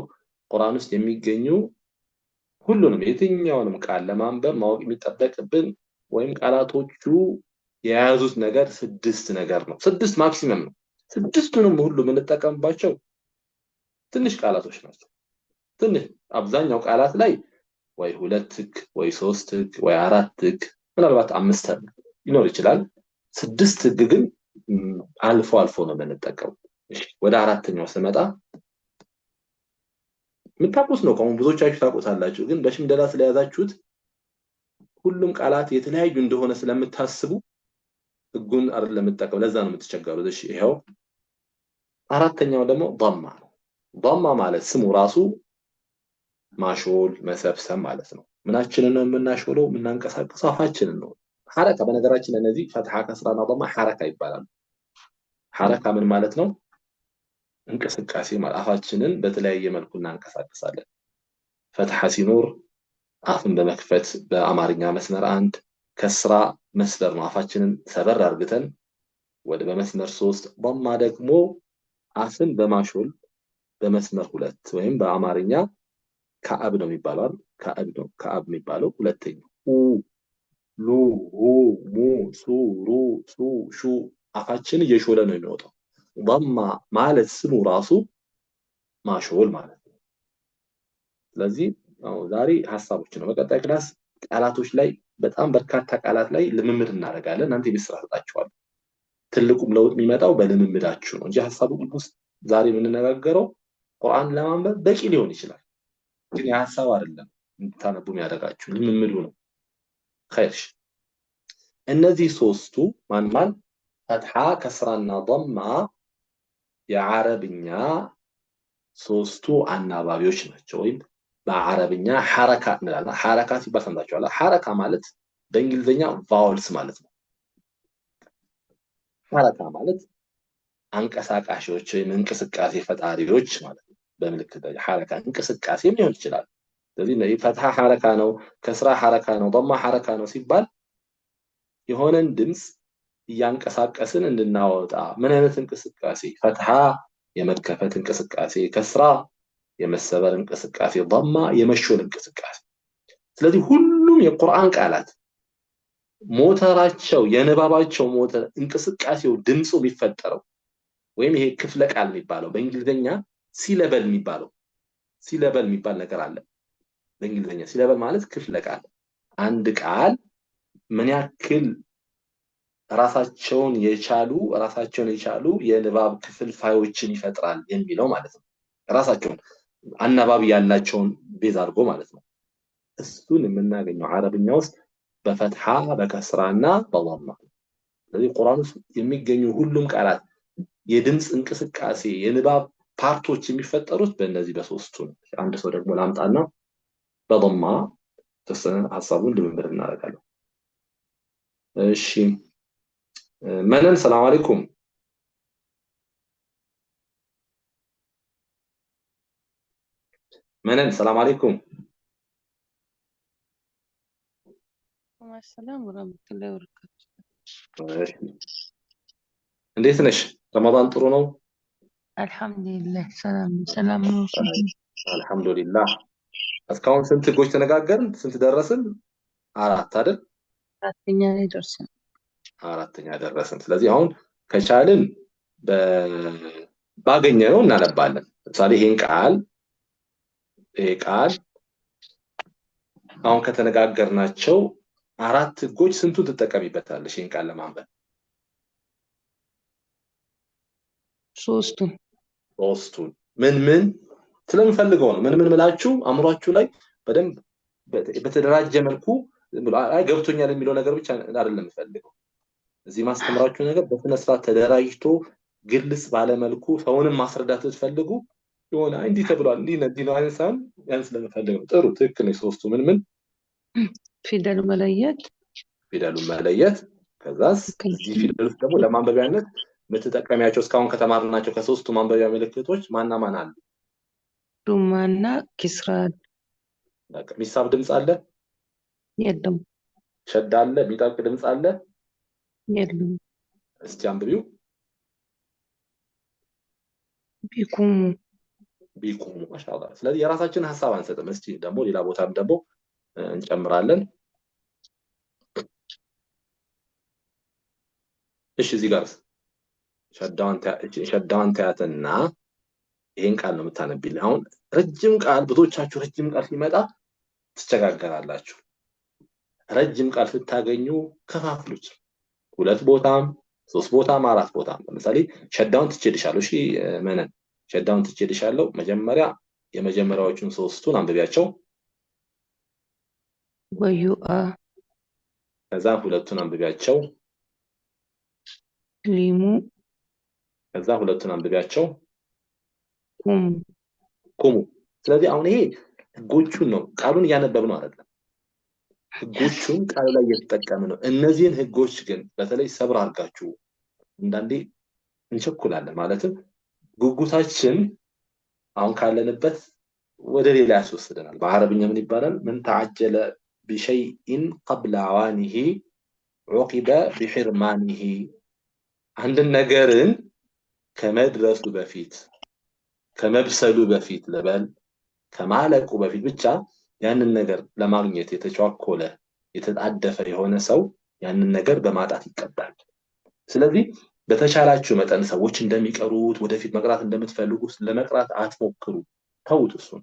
ቁርአን ውስጥ የሚገኙ ሁሉንም የትኛውንም ቃል ለማንበብ ማወቅ የሚጠበቅብን ወይም ቃላቶቹ የያዙት ነገር 6 ነገር ነው። 6 ማክሲመም ነው። 6ቱንም ሁሉ የምንጠቀምባቸው ትንሽ ቃላቶች ናቸው። ትንሽ አብዛኛው ቃላት ላይ ወይ 2 ህግ ወይ 3 ህግ ወይ 4 ህግ ምናልባት 5 ሊኖር ይችላል። 6 ህግ ግን አልፎ ነው የምንጠቀመው። እሺ ወደ አራተኛው ስመጣ የምታውቁት ነው። ቆም ብዙዎቻችሁ ታውቁታላችሁ፣ ግን በሽምደላ ስለያዛችሁት ሁሉም ቃላት የተለያዩ እንደሆነ ስለምታስቡ ህጉን አይደለም የምትጠቀመው። ለዛ ነው የምትቸገሩት። እሺ ይሄው አራተኛው ደግሞ ضማ ነው። ضማ ማለት ስሙ ራሱ ማሾል መሰብሰብ ማለት ነው። ምናችንን ነው የምናሾለው? የምናንቀሳቀሰው አፋችንን ነው። ሐረካ በነገራችን እነዚህ ፈትሐ ከስራና ضማ ሐረካ ይባላል። ሐረካ ምን ማለት ነው? እንቅስቃሴ ማለት አፋችንን በተለያየ መልኩ እናንቀሳቀሳለን። ፈትሐ ሲኖር አፍን በመክፈት በአማርኛ መስመር 1 ከስራ መስበር ነው። አፋችንን ሰበር አርግተን ወደ በመስመር 3 ضማ ደግሞ አፍን በማሾል በመስመር 2 ወይም በአማርኛ ከአብ ነው የሚባለው። ከአብ የሚባለው ሁለተኛው ሉ ሁ ሙ ሱ ሩ ሱ ሹ አፋችን እየሾለ ነው የሚወጣው። ضማ ማለት ስሙ ራሱ ማሾል ማለት ነው። ስለዚህ ዛሬ ሐሳቦች ነው። በቀጣይ ክላስ ቃላቶች ላይ በጣም በርካታ ቃላት ላይ ልምምድ እናደርጋለን። እናንተ ቢስራ ተጣጣችኋል። ትልቁም ለውጥ የሚመጣው በልምምዳችሁ ነው እንጂ ሐሳቡ ውስጥ ዛሬ የምንነጋገረው ቁርአን ለማንበብ በቂ ሊሆን ይችላል፣ ግን የሐሳብ አይደለም እንድታነቡ የሚያደርጋችሁ ልምምዱ ነው። ኸይርሽ እነዚህ 3ቱ ማን ፈትሐ ከስራና ضማ የዓረብኛ 3ቱ አናባቢዎች ናቸው። ወይም በአረብኛ ሐረካ እንላለን። ሐረካ ሲባል ሰምታችኋል። ሐረካ ማለት በእንግሊዝኛ ቫውልስ ማለት ነው። ሐረካ ማለት አንቀሳቃሾች ወይም እንቅስቃሴ ፈጣሪዎች ማለት ነው። በምልክት ደረጃ ሐረካ እንቅስቃሴም ሊሆን ይችላል። ስለዚህ ፈትሐ ሐረካ ነው፣ ከስራ ሐረካ ነው፣ ضማ ሐረካ ነው ሲባል የሆነን ድምጽ እያንቀሳቀስን እንድናወጣ ምን አይነት እንቅስቃሴ? ፈትሐ የመከፈት እንቅስቃሴ፣ ከስራ የመሰበር እንቅስቃሴ፣ ضማ የመሾል እንቅስቃሴ። ስለዚህ ሁሉም የቁርአን ቃላት ሞተራቸው የንባባቸው ሞተር እንቅስቃሴው ድምፁ የሚፈጠረው ወይም ይሄ ክፍለ ቃል የሚባለው በእንግሊዘኛ ሲለበል የሚባል ነገር አለ። በእንግሊዘኛ ሲለበል ማለት ክፍለ ቃል አንድ ቃል ምን ያክል ራሳቸውን የቻሉ የንባብ ክፍልፋዮችን ይፈጥራል የሚለው ማለት ነው። ራሳቸውን አናባቢ ያላቸውን ቤዝ አድርጎ ማለት ነው። እሱን የምናገኘው አረብኛ ውስጥ በፈትሐ በከስራና በضمه። ስለዚህ ቁርአን ውስጥ የሚገኙ ሁሉም ቃላት የድምጽ እንቅስቃሴ የንባብ ፓርቶች የሚፈጠሩት በእነዚህ በሶስቱ ነው። አንድ ሰው ደግሞ ላምጣና በضمه ተሰነ ሐሳቡን ልምምድ እናደርጋለን። እሺ መነን ሰላም አለይኩም። መነን ሰላም አለይኩም። السلام ورحمة الله وبركاته. እንዴት ነሽ? ረመዳን ጥሩ ነው? الحمد لله سلام አልহামዱሊላህ። እስካሁን ስንት ህጎች ተነጋገርን? ስንት ደረስን? 4 አይደል? አራተኛ ላይ ደርሰን 4ኛ ደረስን። ስለዚህ አሁን ከቻልን ባገኘነው እናነባለን። ለምሳሌ ይሄ ቃል አሁን ከተነጋገርናቸው 4 ህጎች ስንቱን ትጠቀሚበታለሽ ይሄን ቃል ለማንበብ? ሶስቱን ምን ስለምፈልገው ነው። ምን ምላችሁ አእምሯችሁ ላይ በደንብ በተደራጀ መልኩ ገብቶኛል የሚለው ነገር ብቻ አይደለም የምፈልገው። እዚህ ማስተምራችሁ ነገር በስነ ስርዓት ተደራጅቶ ግልጽ ባለ መልኩ ሰውንም ማስረዳት ትፈልጉ የሆነ እንዲህ ተብሏል እንዲህ ነው አይነሳም ያን ስለምፈልገው። ጥሩ ትክክል ነው። ሶስቱ ምን ፊደሉ መለየት ከዛስ እዚህ ፊደል ውስጥ ደግሞ ለማንበቢያነት የምትጠቀሚያቸው እስካሁን ከተማርናቸው ከሶስቱ ማንበቢያ ምልክቶች ማን አሉ? ዱማና ኪስራ። በቃ ሚሳብ ድምጽ አለ? የለም። ሸዳ አለ? ሚጣቅ ድምጽ አለ? የለም። እስቲ አንብቢው። ቢቁሙ ማሻአላህ። ስለዚህ የራሳችንን ሐሳብ አንሰጥም። እስቲ ደግሞ ሌላ ቦታም ደግሞ እንጨምራለን። እሺ እዚህ ጋር ሸዳውን ታያትና ይሄን ቃል ነው የምታነቢልኝ። አሁን ረጅም ቃል ብዙዎቻችሁ ረጅም ቃል ሲመጣ ትቸጋገራላችሁ። ረጅም ቃል ስታገኙ ከፋፍሉት። 2 ቦታም 3 ቦታም 4 ቦታም። ለምሳሌ ሸዳውን ትችልሻለሁ። እሺ መነን ሸዳውን ትችልሻለሁ። መጀመሪያ የመጀመሪያዎቹን 3ቱን አንብቢያቸው። ወዩአ ከዛ 2ቱን አንብቢያቸው። ሊሙ ከዛ 2ቱን አንብቢያቸው። ቁሙ። ስለዚህ አሁን ይሄ ህጎቹን ነው ቃሉን እያነበብነው አይደለም። ህጎቹን ቃሉ ላይ እየተጠቀምን ነው። እነዚህን ህጎች ግን በተለይ ሰብር አድርጋችሁ አንዳንዴ እንቸኩላለን። ማለትም ጉጉታችን አሁን ካለንበት ወደ ሌላ ያስወስደናል። በአረብኛ ምን ይባላል? ምን ተዓጀለ بشيء قبل عوانه عوقب بحرمانه። አንድ ነገርን ከመድረሱ በፊት ከመብሰሉ በፊት ለበል ከማለቁ በፊት ብቻ ያንን ነገር ለማግኘት የተቻኮለ የተጣደፈ የሆነ ሰው ያንን ነገር በማጣት ይቀጣል። ስለዚህ በተቻላችሁ መጠን ሰዎች እንደሚቀሩት ወደፊት መቅራት እንደምትፈልጉ ለመቅራት አትሞክሩ። ተውት። እሱን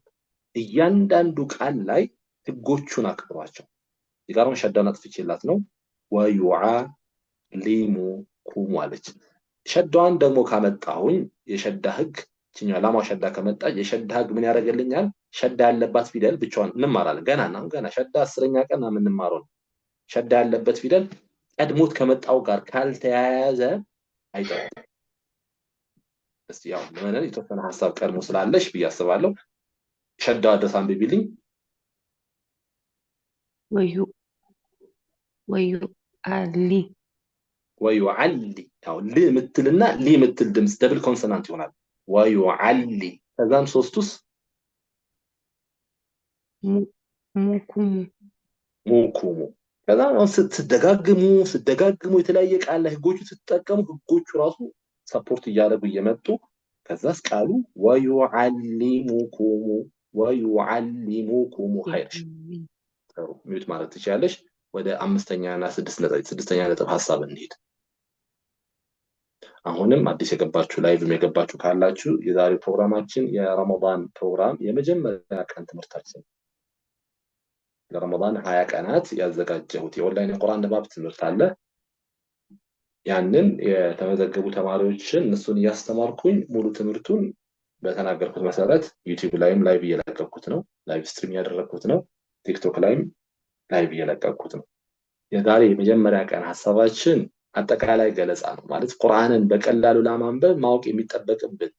እያንዳንዱ ቃል ላይ ህጎቹን አክብሯቸው። ይጋሩን ሸዳውን አጥፍቼላት ነው ወዩዓሊሙ ቁሙ አለች። ሸዳውን ደግሞ ካመጣሁኝ የሸዳ ህግ እኛው ላማው ሸዳ ከመጣ የሸዳ ህግ ምን ያደርግልኛል? ሸዳ ያለባት ፊደል ብቻዋን እንማራለን። ገና ሸዳ 10ኛ ቀን የምንማረው ነው። ሸዳ ያለበት ፊደል ቀድሞት ከመጣው ጋር ካልተያያዘ አይጠራም። እስቲ ያው ለምን የተወሰነ ሐሳብ ቀድሞ ስላለሽ ብያስባለሁ። ሸዳ አድርሳ አንብቢልኝ። ወዩዓሊ ያው ሊ ምትልና ሊ ምትል ድምጽ ደብል ኮንሶናንት ይሆናል። ወዩዓሊ ከዛም 3ቱስ ሙኩሙ። ከዛም ስትደጋግሙ የተለያየ ቃል ላይ ህጎቹ ስትጠቀሙ ህጎቹ ራሱ ሰፖርት እያደረጉ እየመጡ ከዛስ ቃሉ ወዩዓሊሙኩሙ ኸይር። ሚውት ማለት ትችላለሽ። ወደ አምስተኛና ስድስተኛ ነጥብ ሐሳብ እንሂድ። አሁንም አዲስ የገባችሁ ላይቭም የገባችሁ ካላችሁ የዛሬው ፕሮግራማችን የረመዳን ፕሮግራም የመጀመሪያ ቀን ትምህርታችን ለረመዳን 20 ቀናት ያዘጋጀሁት የኦንላይን የቁርአን ንባብ ትምህርት አለ። ያንን የተመዘገቡ ተማሪዎችን እነሱን እያስተማርኩኝ ሙሉ ትምህርቱን በተናገርኩት መሰረት ዩቲዩብ ላይም ላይቭ እየለቀኩት ነው። ላይቭ ስትሪም ያደረኩት ነው። ቲክቶክ ላይም ላይቭ እየለቀኩት ነው። የዛሬ የመጀመሪያ ቀን ሐሳባችን አጠቃላይ ገለጻ ነው። ማለት ቁርአንን በቀላሉ ለማንበብ ማወቅ የሚጠበቅብን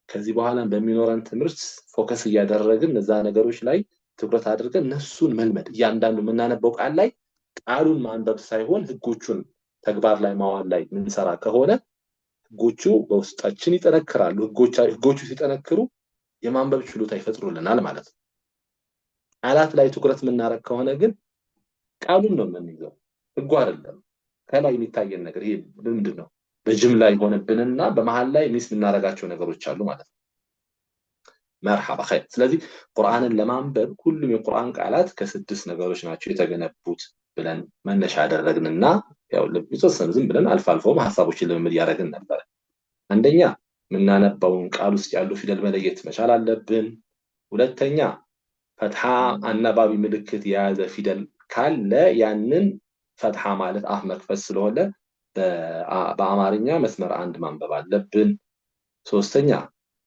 ከዚህ በኋላ በሚኖረን ትምህርት ፎከስ እያደረግን እዛ ነገሮች ላይ ትኩረት አድርገን እነሱን መልመድ እያንዳንዱ የምናነበው ቃል ላይ ቃሉን ማንበብ ሳይሆን ህጎቹን ተግባር ላይ ማዋል ላይ ምንሰራ ከሆነ ህጎቹ በውስጣችን ይጠነክራሉ። ህጎቹ ሲጠነክሩ የማንበብ ችሎታ ይፈጥሩልናል ማለት ነው። ቃላት ላይ ትኩረት የምናደርግ ከሆነ ግን ቃሉን ነው የምንይዘው፣ ህጉ አይደለም። ከላይ የሚታየን ነገር ይሄ ምንድነው? በጅምላ ይሆንብንና በመሃል ላይ ሚስ የምናደርጋቸው ነገሮች አሉ ማለት ነው። መርሐባ ኸይር። ስለዚህ ቁርአንን ለማንበብ ሁሉም የቁርአን ቃላት ከስድስት ነገሮች ናቸው የተገነቡት ብለን መነሻ አደረግንና ያው ለብዙሰን ዝም ብለን አልፎ አልፎም ሐሳቦችን ልምምድ ያደረግን ነበር። አንደኛ የምናነባውን ቃል ውስጥ ያሉ ፊደል መለየት መቻል አለብን። ሁለተኛ ፈትሐ አናባቢ ምልክት የያዘ ፊደል ካለ ያንን ፈትሐ ማለት አፍ መክፈት ስለሆነ በአማርኛ መስመር አንድ ማንበብ አለብን። ሶስተኛ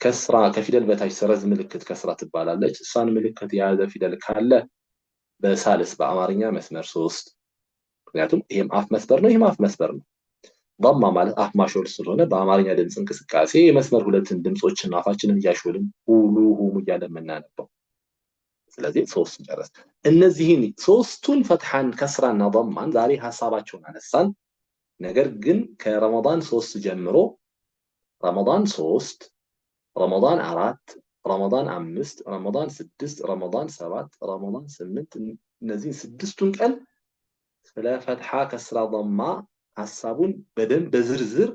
ከስራ ከፊደል በታች ሰረዝ ምልክት ከስራ ትባላለች። እሷን ምልክት የያዘ ፊደል ካለ በሳልስ በአማርኛ መስመር 3 ምክንያቱም ይሄም አፍ መስመር ነው፣ ይሄም አፍ መስመር ነው። ضማ ማለት አፍ ማሾል ስለሆነ በአማርኛ ድምጽ እንቅስቃሴ የመስመር ሁለትን ድምጾችን አፋችንን እያሾልን ሁሉ ሁሙ እያለን የምናነበው። ስለዚህ 3 ጨረስ። እነዚህን ሶስቱን ፈትሐን ከስራና ضማን ዛሬ ሐሳባቸውን አነሳን። ነገር ግን ከረመዳን 3 ጀምሮ ረመዳን 3 ረመዳን 4 ረመዳን 5 ረመዳን 6 ረመዳን 7 ረመዳን 8 እነዚህ ስድስቱን ቀን ስለ ፈትሐ ከስራ ضማ ሐሳቡን በደንብ በዝርዝር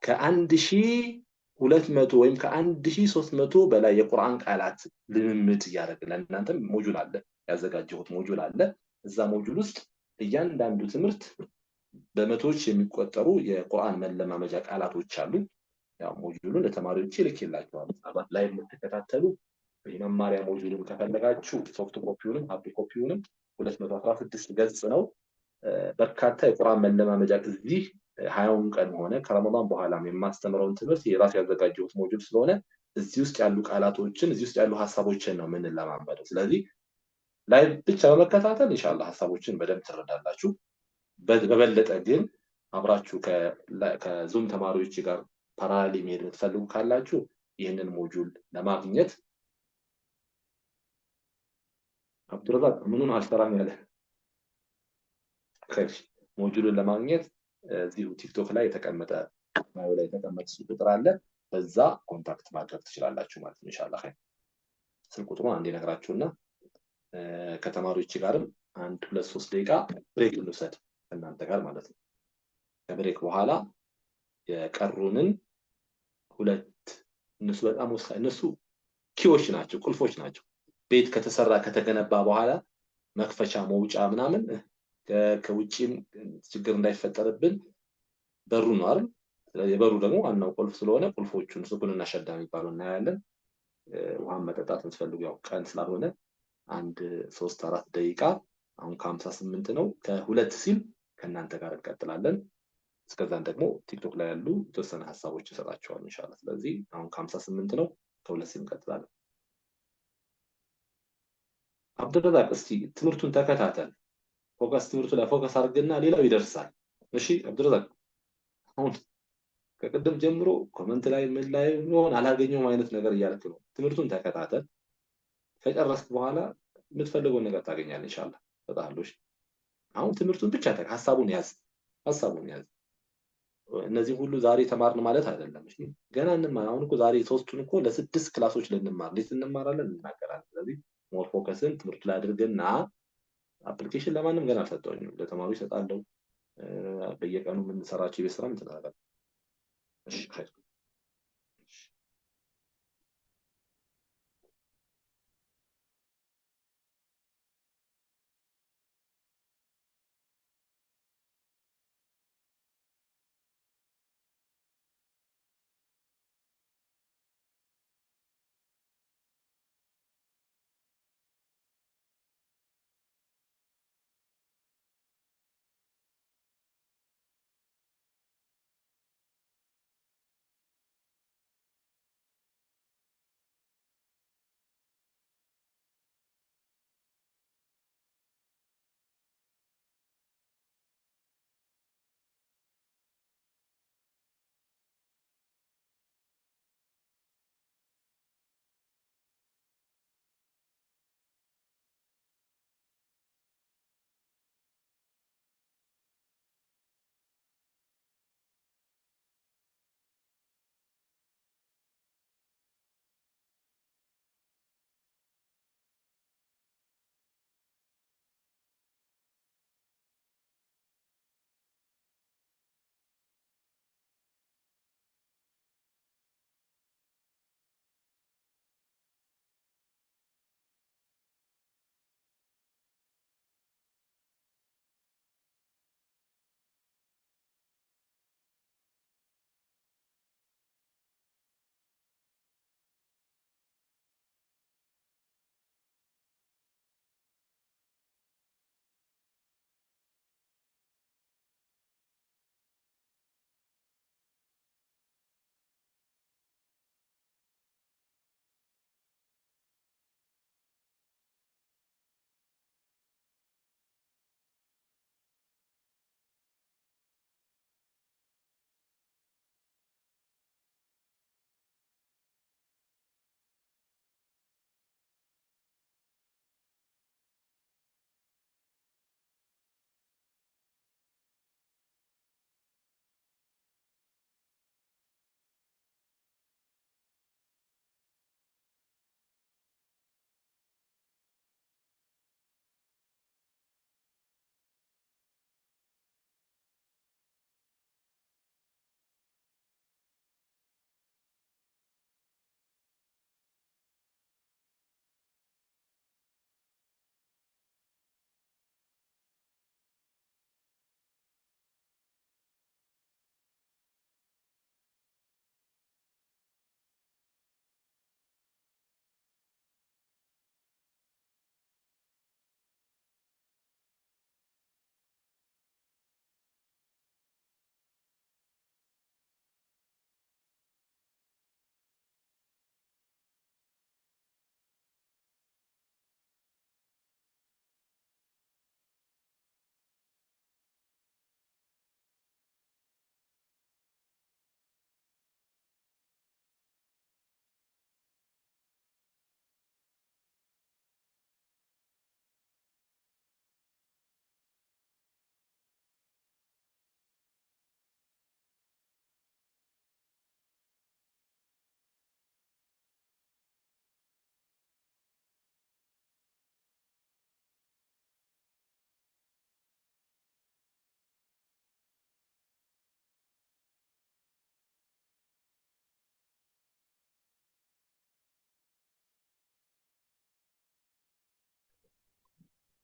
ከ1200 ወይም ከ1300 በላይ የቁርአን ቃላት ልምምድ ያደርጋል። እናንተም ሞጁል አለ ያዘጋጀሁት ሞጁል አለ። እዛ ሞጁል ውስጥ እያንዳንዱ ትምህርት በመቶዎች የሚቆጠሩ የቁርአን መለማመጃ ቃላቶች አሉ። ያው ሞጁሉን ለተማሪዎች ልኬላችኋለሁ። አባት ላይ የምትከታተሉ የመማሪያ ሞጁሉን ከፈለጋችሁ ሶፍት ኮፒውንም ሃርድ ኮፒውንም 216 ገጽ ነው። በርካታ የቁርአን መለማመጃ እዚህ 20ውን ቀን ሆነ ከረመዳን በኋላም የማስተምረውን ትምህርት የራሱ ያዘጋጀሁት ሞጁል ስለሆነ እዚህ ውስጥ ያሉ ቃላቶችን እዚህ ውስጥ ያሉ ሐሳቦችን ነው የምንለማመደው። ስለዚህ ላይ ብቻ በመከታተል ኢንሻአላህ ሐሳቦችን በደንብ ትረዳላችሁ። በበለጠ ግን አብራችሁ ከዙም ተማሪዎች ጋር ፓራሌል መሄድ የምትፈልጉ ካላችሁ ይህንን ሞጁል ለማግኘት አብዱረዛቅ ምኑን አልሰራም ያለ ከሽ ሞጁሉን ለማግኘት እዚሁ ቲክቶክ ላይ የተቀመጠ ማዮ ላይ የተቀመጠ ስልክ ቁጥር አለ። በዛ ኮንታክት ማድረግ ትችላላችሁ ማለት ነው። ኢንሻአላህ ስልክ ቁጥሩን አንዴ ነግራችሁና ከተማሪዎች ጋርም 1-2-3 ደቂቃ ብሬክ እንውሰድ እናንተ ጋር ማለት ነው። ከብሬክ በኋላ የቀሩንን ሁለት እነሱ በጣም ወሳኝ እነሱ ኪዎች ናቸው፣ ቁልፎች ናቸው። ቤት ከተሰራ ከተገነባ በኋላ መክፈቻ መውጫ ምናምን ከውጪም ችግር እንዳይፈጠርብን በሩ ነው አይደል? ስለዚህ የበሩ ደግሞ ዋናው ቁልፍ ስለሆነ ቁልፎቹን ሱኩንና ሸዳ የሚባለው እናያለን። ውሃን መጠጣት የምትፈልጉ ያው ቀን ስላልሆነ 1-3-4 ደቂቃ አሁን ከ58 ነው። ከሁለት ሲል ከእናንተ ጋር እንቀጥላለን። እስከዛን ደግሞ ቲክቶክ ላይ ያሉ የተወሰነ ሐሳቦች እሰጣቸዋለሁ ኢንሻአላህ። ስለዚህ አሁን ከ58 ነው፣ ከሁለት ሲል እንቀጥላለን። አብዱረዛቅ እስቲ ትምህርቱን ተከታተል። ፎከስ ትምህርቱ ላይ ፎከስ አድርግና ሌላው ይደርሳል። እሺ አብዱረዛቅ አሁን ከቀደም ጀምሮ ኮሜንት ላይ ምን ላይ ሆነ አላገኘውም አይነት ነገር እያልክ ነው። ትምህርቱን ተከታተል። ከጨረስክ በኋላ የምትፈልገውን ነገር ታገኛለህ ኢንሻአላህ። ተጣጣሎሽ አሁን ትምህርቱን ብቻ ሐሳቡን ያዝ፣ ሐሳቡን ያዝ። እነዚህ ሁሉ ዛሬ ተማርን ማለት አይደለም። እሺ ገና እንማር። አሁን እኮ ዛሬ ሶስቱን እኮ ለ6 ክላሶች ልንማር እንዴት እንማራለን እንናገራለን። ስለዚህ ሞር ፎከስን ትምህርቱ ላይ አድርገና አፕሊኬሽን ለማንም ገና አልሰጠሁኝም፣ ለተማሪዎች እሰጣለሁ። በየቀኑ የምንሰራቸው የቤት ስራ ምን ተናገር። እሺ ኸይር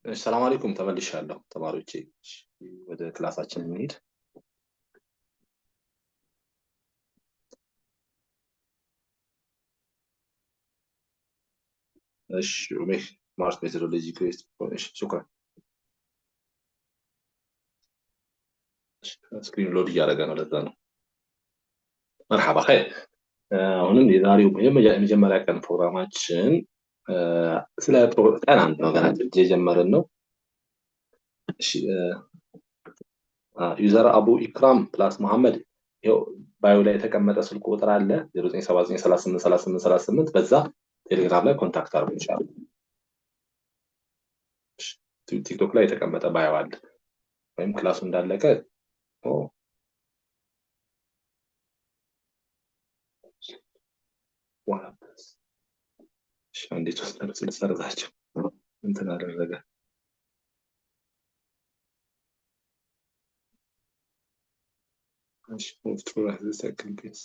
ሰላም አለይኩም ተመልሻለሁ ተማሪዎቼ። ወደ ክላሳችን እንሂድ። እሺ ኡሜሽ ስማርት ሜቶዶሎጂ ክሬት ሹክራን። ስክሪን ሎድ እያደረገ ነው፣ ለዛ ነው። መርሐባ ኸይር። አሁንም የዛሬው የመጀመሪያ ቀን ፕሮግራማችን ስለ ቀን አንድ ነው፣ ገና የጀመርን ነው። እሺ ዩዘር አቡ ኢክራም ፕላስ መሐመድ ይኸው ባዮ ላይ የተቀመጠ ስልክ ቁጥር አለ 0979383838 በዛ ቴሌግራም ላይ ኮንታክት አድርጉ ኢንሻአላህ። ቲክቶክ ላይ የተቀመጠ ባዮ አለ ወይም ክላሱ እንዳለቀ እንዴት ወስደን ስለሰርዛቸው እንትን አደረገ። እሺ ሙፍቱ ራስ ሰከንድ ፒስ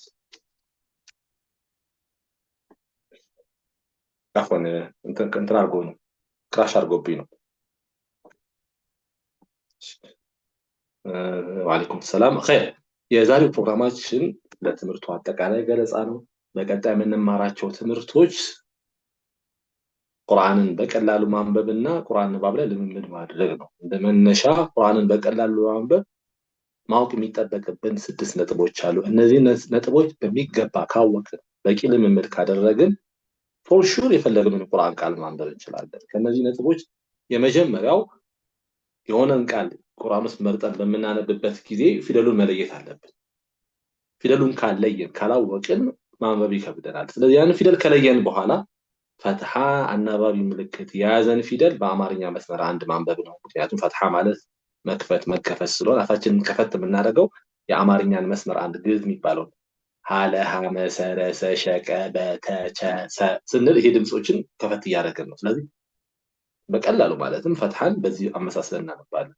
አሁን እንትን አድርጎ ነው ክራሽ አድርጎብኝ ነው። ወአለይኩም ሰላም ኸይር። የዛሬው ፕሮግራማችን ለትምህርቱ አጠቃላይ ገለጻ ነው። በቀጣይ የምንማራቸው ትምህርቶች ቁርአንን በቀላሉ ማንበብና ቁርአን ንባብ ላይ ልምምድ ማድረግ ነው። እንደመነሻ ቁርአንን በቀላሉ ማንበብ ማወቅ የሚጠበቅብን 6 ነጥቦች አሉ። እነዚህ ነጥቦች በሚገባ ካወቅን በቂ ልምምድ ካደረግን ፎር ሹር የፈለግነውን ቁርአን ቃል ማንበብ እንችላለን። ከነዚህ ነጥቦች የመጀመሪያው የሆነን ቃል ቁርአን ውስጥ መርጠን በምናነብበት ጊዜ ፊደሉን መለየት አለብን። ፊደሉን ካለየን ካላወቅን ማንበብ ይከብደናል። ስለዚህ ያን ፊደል ከለየን በኋላ ፈትሐ አናባቢ ምልክት የያዘን ፊደል በአማርኛ መስመር አንድ ማንበብ ነው። ምክንያቱም ፈትሐ ማለት መክፈት መከፈት ስለሆነ አፋችንን ከፈት የምናደርገው የአማርኛን መስመር አንድ ግዕዝ የሚባለው ሀለ ሀመ ሰረሰ ሸቀ በተቸ ስንል ይሄ ድምጾችን ከፈት እያደረግን ነው። ስለዚህ በቀላሉ ማለትም ፈትሐን በዚህ አመሳስለን እናነባለን።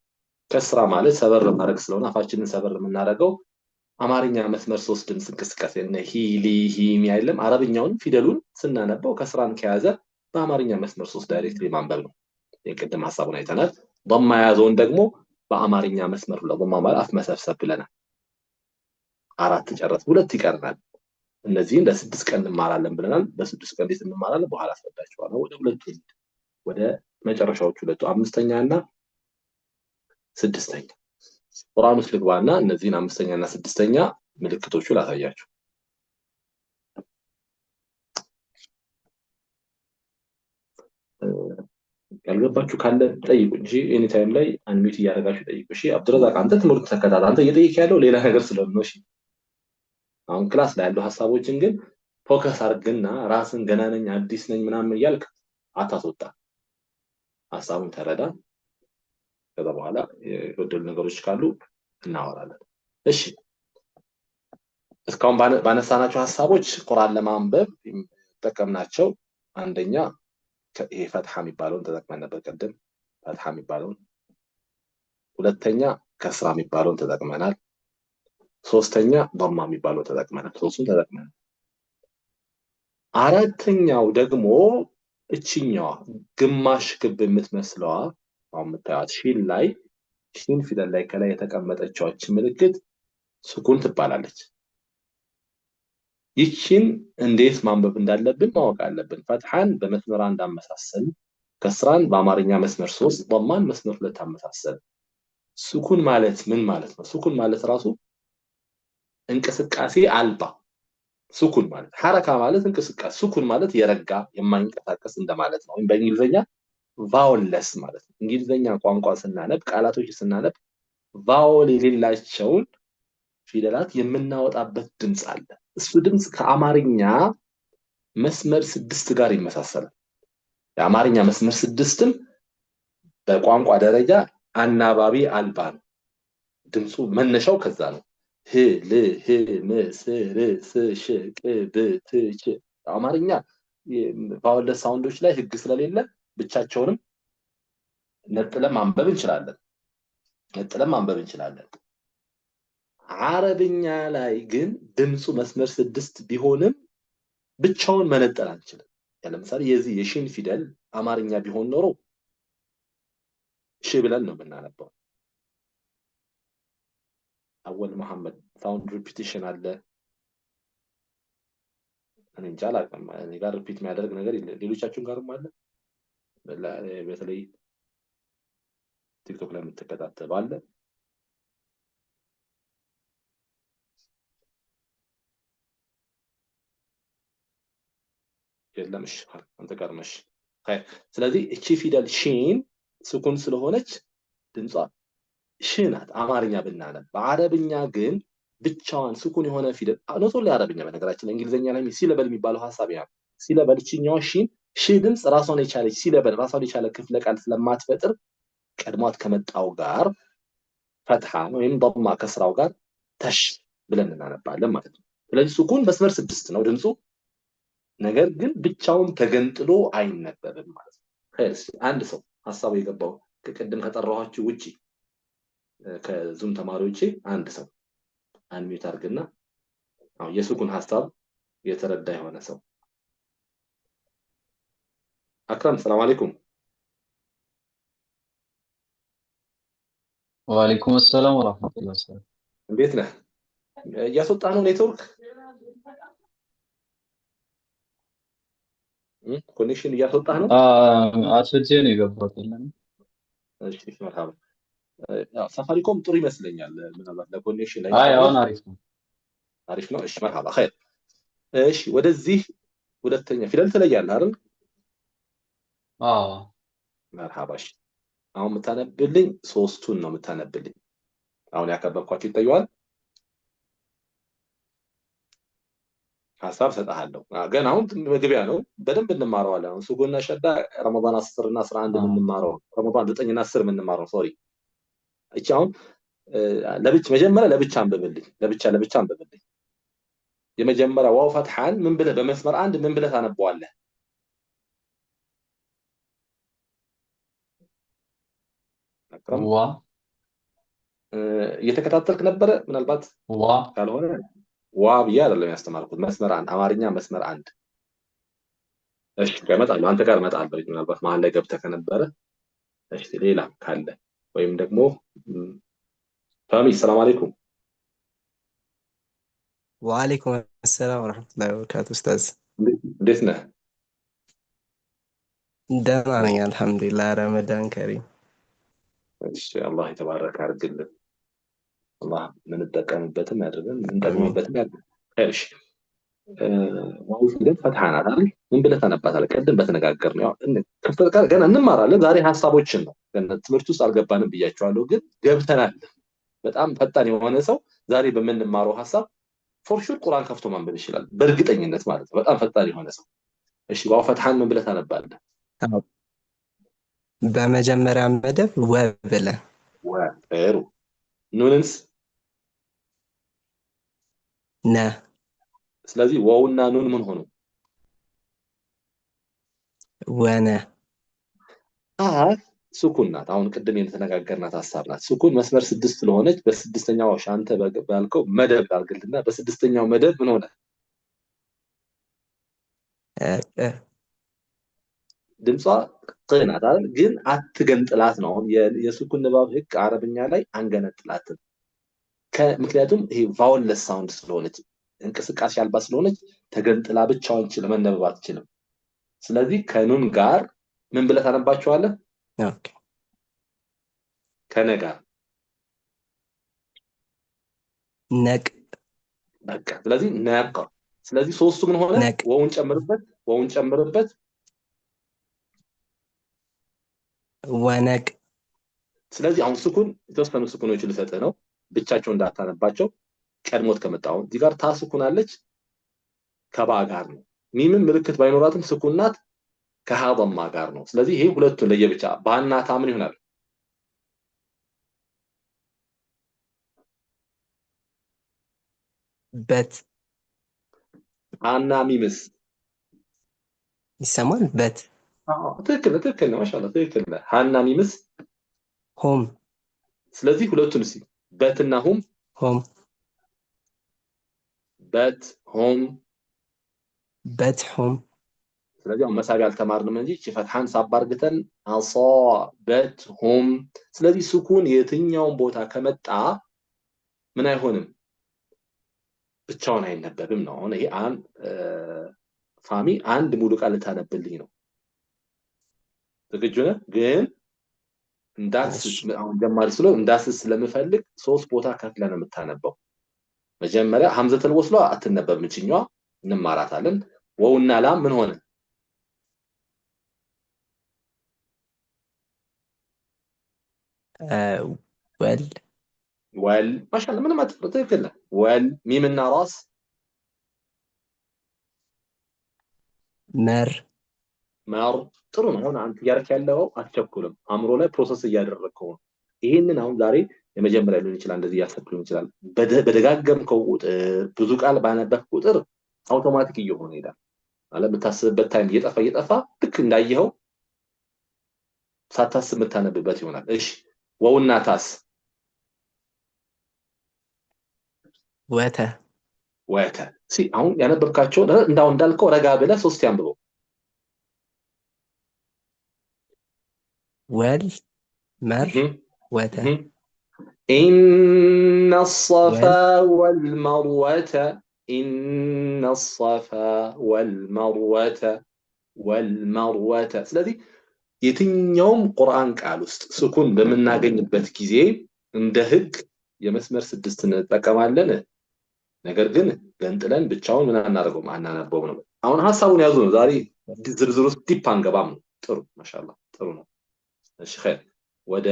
ከስራ ማለት ሰበር ማድረግ ስለሆነ አፋችንን ሰበር የምናደርገው አማርኛ መስመር 3 ድምጽ እንቅስቃሴ እና ሂሊ ሂም አይደለም። አረብኛውን ፊደሉን ስናነበው ከስራን ከያዘ በአማርኛ መስመር 3 ዳይሬክትሊ ማንበብ ነው። የቅድም ሐሳቡን አይተናል። ضم ያዘውን ደግሞ በአማርኛ መስመር ለضم ማለት አፍ መሰብሰብ ብለናል። 4 ጨረስ፣ 2 ይቀርናል። እነዚህን ለ6 ቀን እንማራለን ብለናል። በ6 ቀን እንዴት እንማራለን በኋላ አስረዳችኋለሁ። ወደ ሁለቱ ወደ መጨረሻዎቹ ሁለቱ አምስተኛ እና ስድስተኛ ቁርአን ውስጥ ልግባና እነዚህን አምስተኛ እና ስድስተኛ ምልክቶቹ ላሳያችሁ። ያልገባችሁ ካለ ጠይቁ እንጂ ኤኒ ታይም ላይ አንሚት እያደረጋችሁ ጠይቁ። እሺ አብዱረዛቅ አንተ ትምህርት ተከታተል። አንተ እየጠየቅ ያለው ሌላ ነገር ስለሆነ ነው። እሺ አሁን ክላስ ላይ ያለው ሐሳቦችን ግን ፎከስ አድርግና ራስን ገና ነኝ አዲስ ነኝ ምናምን እያልክ አታስወጣ። ሐሳቡን ተረዳ። ከዛ በኋላ የጎደሉ ነገሮች ካሉ እናወራለን። እሺ እስካሁን ባነሳናቸው ሐሳቦች ቁርአን ለማንበብ ተጠቀምናቸው። አንደኛ ይሄ ፈትሐ የሚባለውን ተጠቅመን ነበር ቀደም ፈትሐ የሚባለውን። ሁለተኛ ከስራ የሚባለውን ተጠቅመናል። ሶስተኛ ضم የሚባለውን ተጠቅመናል። ሶስቱን ተጠቅመናል። አራተኛው ደግሞ እቺኛዋ ግማሽ ክብ የምትመስለዋ አሁን የምታዩት ሺን ላይ ሺን ፊደል ላይ ከላይ የተቀመጠችው ምልክት ስኩን ትባላለች። ይቺን እንዴት ማንበብ እንዳለብን ማወቅ አለብን። ፈትሐን በመስመር 1 አመሳሰል፣ ከስራን በአማርኛ መስመር 3፣ ضمان መስመር 2 አመሳሰል። ስኩን ማለት ምን ማለት ነው? ስኩን ማለት ራሱ እንቅስቃሴ አልባ ስኩን ማለት ሐረካ ማለት እንቅስቃሴ፣ ስኩን ማለት የረጋ የማይንቀሳቀስ እንደማለት ነው። ወይም በእንግሊዘኛ ቫውልለስ ማለት ነው። እንግሊዘኛ ቋንቋ ስናነብ ቃላቶች ስናነብ ቫውል የሌላቸውን ፊደላት የምናወጣበት ድምጽ አለ። እሱ ድምጽ ከአማርኛ መስመር 6 ጋር ይመሳሰላል። የአማርኛ መስመር 6ም በቋንቋ ደረጃ አናባቢ አልባ ነው። ድምጹ መነሻው ከዛ ነው። ህ ል ህ ም ስ ር ስ ሽ ቅ ብ ት ች አማርኛ ቫውልለስ ሳውንዶች ላይ ህግ ስለሌለ ብቻቸውንም ነጥለን ማንበብ እንችላለን። አረብኛ ላይ ግን ድምጹ መስመር 6 ቢሆንም ብቻውን መነጠል አንችልም። ለምሳሌ የዚህ የሺን ፊደል አማርኛ ቢሆን ኖሮ ሺ ብለን ነው የምናነበው። አወል መሐመድ ሳውንድ ሪፒቲሽን አለ። እኔ እንጃ አላውቅም። እኔ ጋር ሪፒት የሚያደርግ ነገር የለም። ሌሎቻችሁን ጋርም አለ? በተለይ ቲክቶክ ላይ የምትከታተሉ አለ? የለም። እሺ አንተ ጋር ነሽ። ስለዚህ እቺ ፊደል ሺን ስኩን ስለሆነች ድምጿ ሽ ናት። አማርኛ ብናነብ፣ በአረብኛ ግን ብቻዋን ስኩን የሆነ ፊደል ኖት ኦንሊ አረብኛ፣ በነገራችን እንግሊዘኛ ላይ ሲለበል የሚባለው ሐሳብ ያ ሲለበል እቺኛው ሺን ሺ ድምጽ ራሷን የቻለች ሲለበል ራሷን የቻለ ክፍለ ቃል ስለማትፈጥር ቀድሟት ከመጣው ጋር ፈትሐ ወይም ضማ ከስራው ጋር ተሽ ብለን እናነባለን ማለት ነው። ስለዚህ ስኩን መስመር 6 ነው ድምጹ፣ ነገር ግን ብቻውን ተገንጥሎ አይነበብም ማለት ነው። አንድ ሰው ሐሳቡ የገባው ከቀደም ከጠራኋችሁ ውጪ ከዙም ተማሪዎቼ አንድ ሰው አንሚዩት አድርግና የስኩን ሐሳብ የተረዳ የሆነ ሰው አክረም ሰላም አለይኩም። ወአለይኩም ሰላም ወራህመቱላሂ ወበረካቱህ። እንዴት ነህ? እያስወጣ ነው ኔትወርክ ኮኔክሽን እያስወጣ ነው? አስወጄ ነው የገባሁት። እሺ መርሃባ። ያው ሳፋሪኮም ጥሩ ይመስለኛል ምናልባት ለኮኔክሽን ላይ አሁን አሪፍ ነው። አሪፍ ነው። እሺ መርሃባ ኸይር። እሺ ወደዚህ ሁለተኛ ፊደል ትለያለህ አይደል? መርሃባ። እሺ አሁን የምታነብልኝ ሶስቱን ነው የምታነብልኝ። አሁን ያከበብኳችሁ ይታየዋል። ሐሳብ ሰጣለሁ። ገና አሁን መግቢያ ነው፣ በደንብ እንማረዋለን። አሁን ሱጉና ሸዳ ረመዳን 10 እና 11 የምንማረው ረመዳን 9 እና 10 የምንማረው ሶሪ። እቺ አሁን መጀመሪያ ለብቻ አንብብልኝ፣ ለብቻ አንብብልኝ። የመጀመሪያ ዋው ፈትሐን ምን ብለህ በመስመር አንድ ምን ብለህ ታነበዋለህ? ዋ እየተከታተልክ ነበረ? ምናልባት ዋ ካልሆነ ዋ ብዬ አይደለም ያስተማርኩት። መስመር አንድ አማርኛ መስመር አንድ። እሺ እመጣለሁ፣ አንተ ጋር እመጣለሁ። ምናልባት መሀል ላይ ገብተህ ከነበረ እሺ ሌላ ካለ ወይም ደግሞ ፋሚ ሰላም አለይኩም። ወአለይኩም ሰላም ወራህመቱላሂ ወበረካቱ። ኡስታዝ እንዴት ነህ? ደህና ነኝ አልሐምዱሊላህ። ረመዳን ከሪም። እሺ አላህ የተባረከ አድርግልን። አላህ ምንጠቀምበትም ያድርገን፣ ምንጠቅምበትም ያድርገን። እሺ ዋው ፊደል ፈትሐ ናት አይደል? ምን ብለህ ታነባታለህ? ቀደም በተነጋገርነው ያው ክፍተት ጋር ገና እንማራለን። ዛሬ ሐሳቦችን ነው ገና ትምህርት ውስጥ አልገባንም ብያቸዋለሁ፣ ግን ገብተናል። በጣም ፈጣን የሆነ ሰው ዛሬ በምንማረው ሐሳብ ፎርሹር ቁርአን ከፍቶ ማንበብ ይችላል፣ በእርግጠኝነት ማለት ነው። በጣም ፈጣን የሆነ ሰው። እሺ ዋው ፈትሐን ምን ብለህ ታነባለህ? በመጀመሪያ መደብ ወ ብለህ ጥሩ። ኑንንስ ነ። ስለዚህ ዋውና ኑን ምን ሆኑ? ወነ። ስኩን ናት። አሁን ቅድም የተነጋገርናት ሐሳብ ናት። ስኩን መስመር 6 ስለሆነች በስድስተኛው አንተ ባልከው መደብ አድርግልና በስድስተኛው መደብ ምን ሆነ? ድምጿ ቅናት አይደል? ግን አትገንጥላት ነው። አሁን የስኩን ንባብ ህግ አረብኛ ላይ አንገነጥላትም። ምክንያቱም ይሄ ቫውለስ ሳውንድ ስለሆነች እንቅስቃሴ አልባ ስለሆነች ተገንጥላ ብቻዋን መነበብ አትችልም። ስለዚህ ከኑን ጋር ምን ብለህ ታነባቸዋለህ? ኦኬ ከነ ጋር ነቅ። በቃ ስለዚህ ነቀ። ስለዚህ ሶስቱ ምን ሆነ? ወውን ጨምርበት ወነቅ። ስለዚህ አሁን ስኩን የተወሰኑ ስኩኖችን ልሰጥህ ነው፣ ብቻቸው እንዳታነባቸው። ቀድሞት ከመጣው እዚህ ጋር ታ ስኩን አለች ከባ ጋር ነው። ሚምም ምልክት ባይኖራትም ስኩን ናት፣ ከሃ ضማ ጋር ነው። ስለዚህ ይሄ ሁለቱን ለየብቻ ባና ታ ምን ይሆናል? በት። አና ሚምስ ይሰማል? በት። ትክክል ነው። ማሻአላህ ትክክል ነው። ሃና ሚምስ ሆም። ስለዚህ ሁለቱን እስኪ በትና ሆም በት ሆም በት ሆም። ስለዚህ መሳቢያ አልተማርንም እንጂ እቺ ፈትሐን ሳባርግተን አሳበትሁም ስለዚህ ስኩን የትኛውን ቦታ ከመጣ ምን አይሆንም ብቻውን አይነበብም ነው አሁን ይሄ ፋሚ አንድ ሙሉ ቃል ታነብልኝ ነው ዝግጁ ነህ ግን እንዳስስ አሁን ጀማሪ ስለሆነ እንዳስስ ስለምፈልግ ሶስት ቦታ ከፍለ ነው የምታነበው መጀመሪያ ሐምዘተል ወስሏ አትነበብም እቺኛዋ እንማራታለን ወውና ላም ምን ሆነ ወል ማሻአላ ምንም አትፈጥር ወል ሚምና ራስ መር ጥሩ ነው አሁን አንተ ያርክ ያለው አትቸኩልም አምሮ ላይ ፕሮሰስ እያደረግከው ነው ይሄንን አሁን ዛሬ የመጀመሪያ ሊሆን ይችላል እንደዚህ ያሰብኩኝ ይችላል በደጋገምከው ቁጥር ብዙ ቃል ባነበብክ ቁጥር አውቶማቲክ እየሆነ ይላል አለ የምታስብበት ታይም እየጠፋ ልክ እንዳየኸው ሳታስብ የምታነብበት ይሆናል እሺ ወውና ታስ ወተ አሁን ያነበብካቸው እንዳልከው ረጋ ብለህ ሶስት ያንብበው ወል መር ወተ إن الصفا والمروة إن الصفا والمروة ስለዚህ የትኛውም ቁርአን ቃል ውስጥ ስኩን በመናገኝበት ጊዜ እንደ ህግ የመስመር 6 እንጠቀማለን ነገር ግን ገንጥለን ብቻውን ምን አናደርገውም አናነበውም ነው አሁን ሐሳቡን ያዙ ነው ዛሬ ዝርዝር ውስጥ ዲፕ አንገባም ጥሩ ማሻአላ ጥሩ ነው እሺ ኸይር ወደ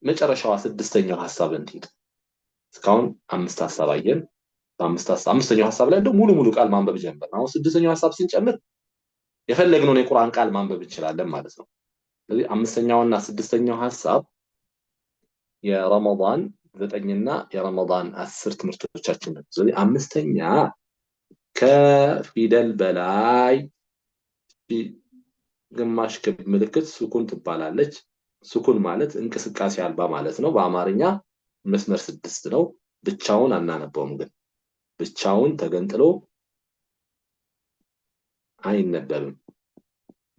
መጨረሻው ስድስተኛው ሐሳብ እንሂድ እስካሁን አምስት ሐሳብ አየን አምስተኛው ሐሳብ ላይ እንደው ሙሉ ቃል ማንበብ ጀመር አሁን ስድስተኛው ሐሳብ ሲንጨምር የፈለግነው የቁርአን ቃል ማንበብ እንችላለን ማለት ነው ስለዚህ አምስተኛውና ስድስተኛው ሐሳብ የረመዳን 9ና የረመዳን 10 ትምህርቶቻችን ነው ስለዚህ አምስተኛ ከፊደል በላይ ግማሽ ክብ ምልክት ስኩን ትባላለች ስኩን ማለት እንቅስቃሴ አልባ ማለት ነው በአማርኛ መስመር 6 ነው ብቻውን አናነበውም ግን ብቻውን ተገንጥሎ አይነበብም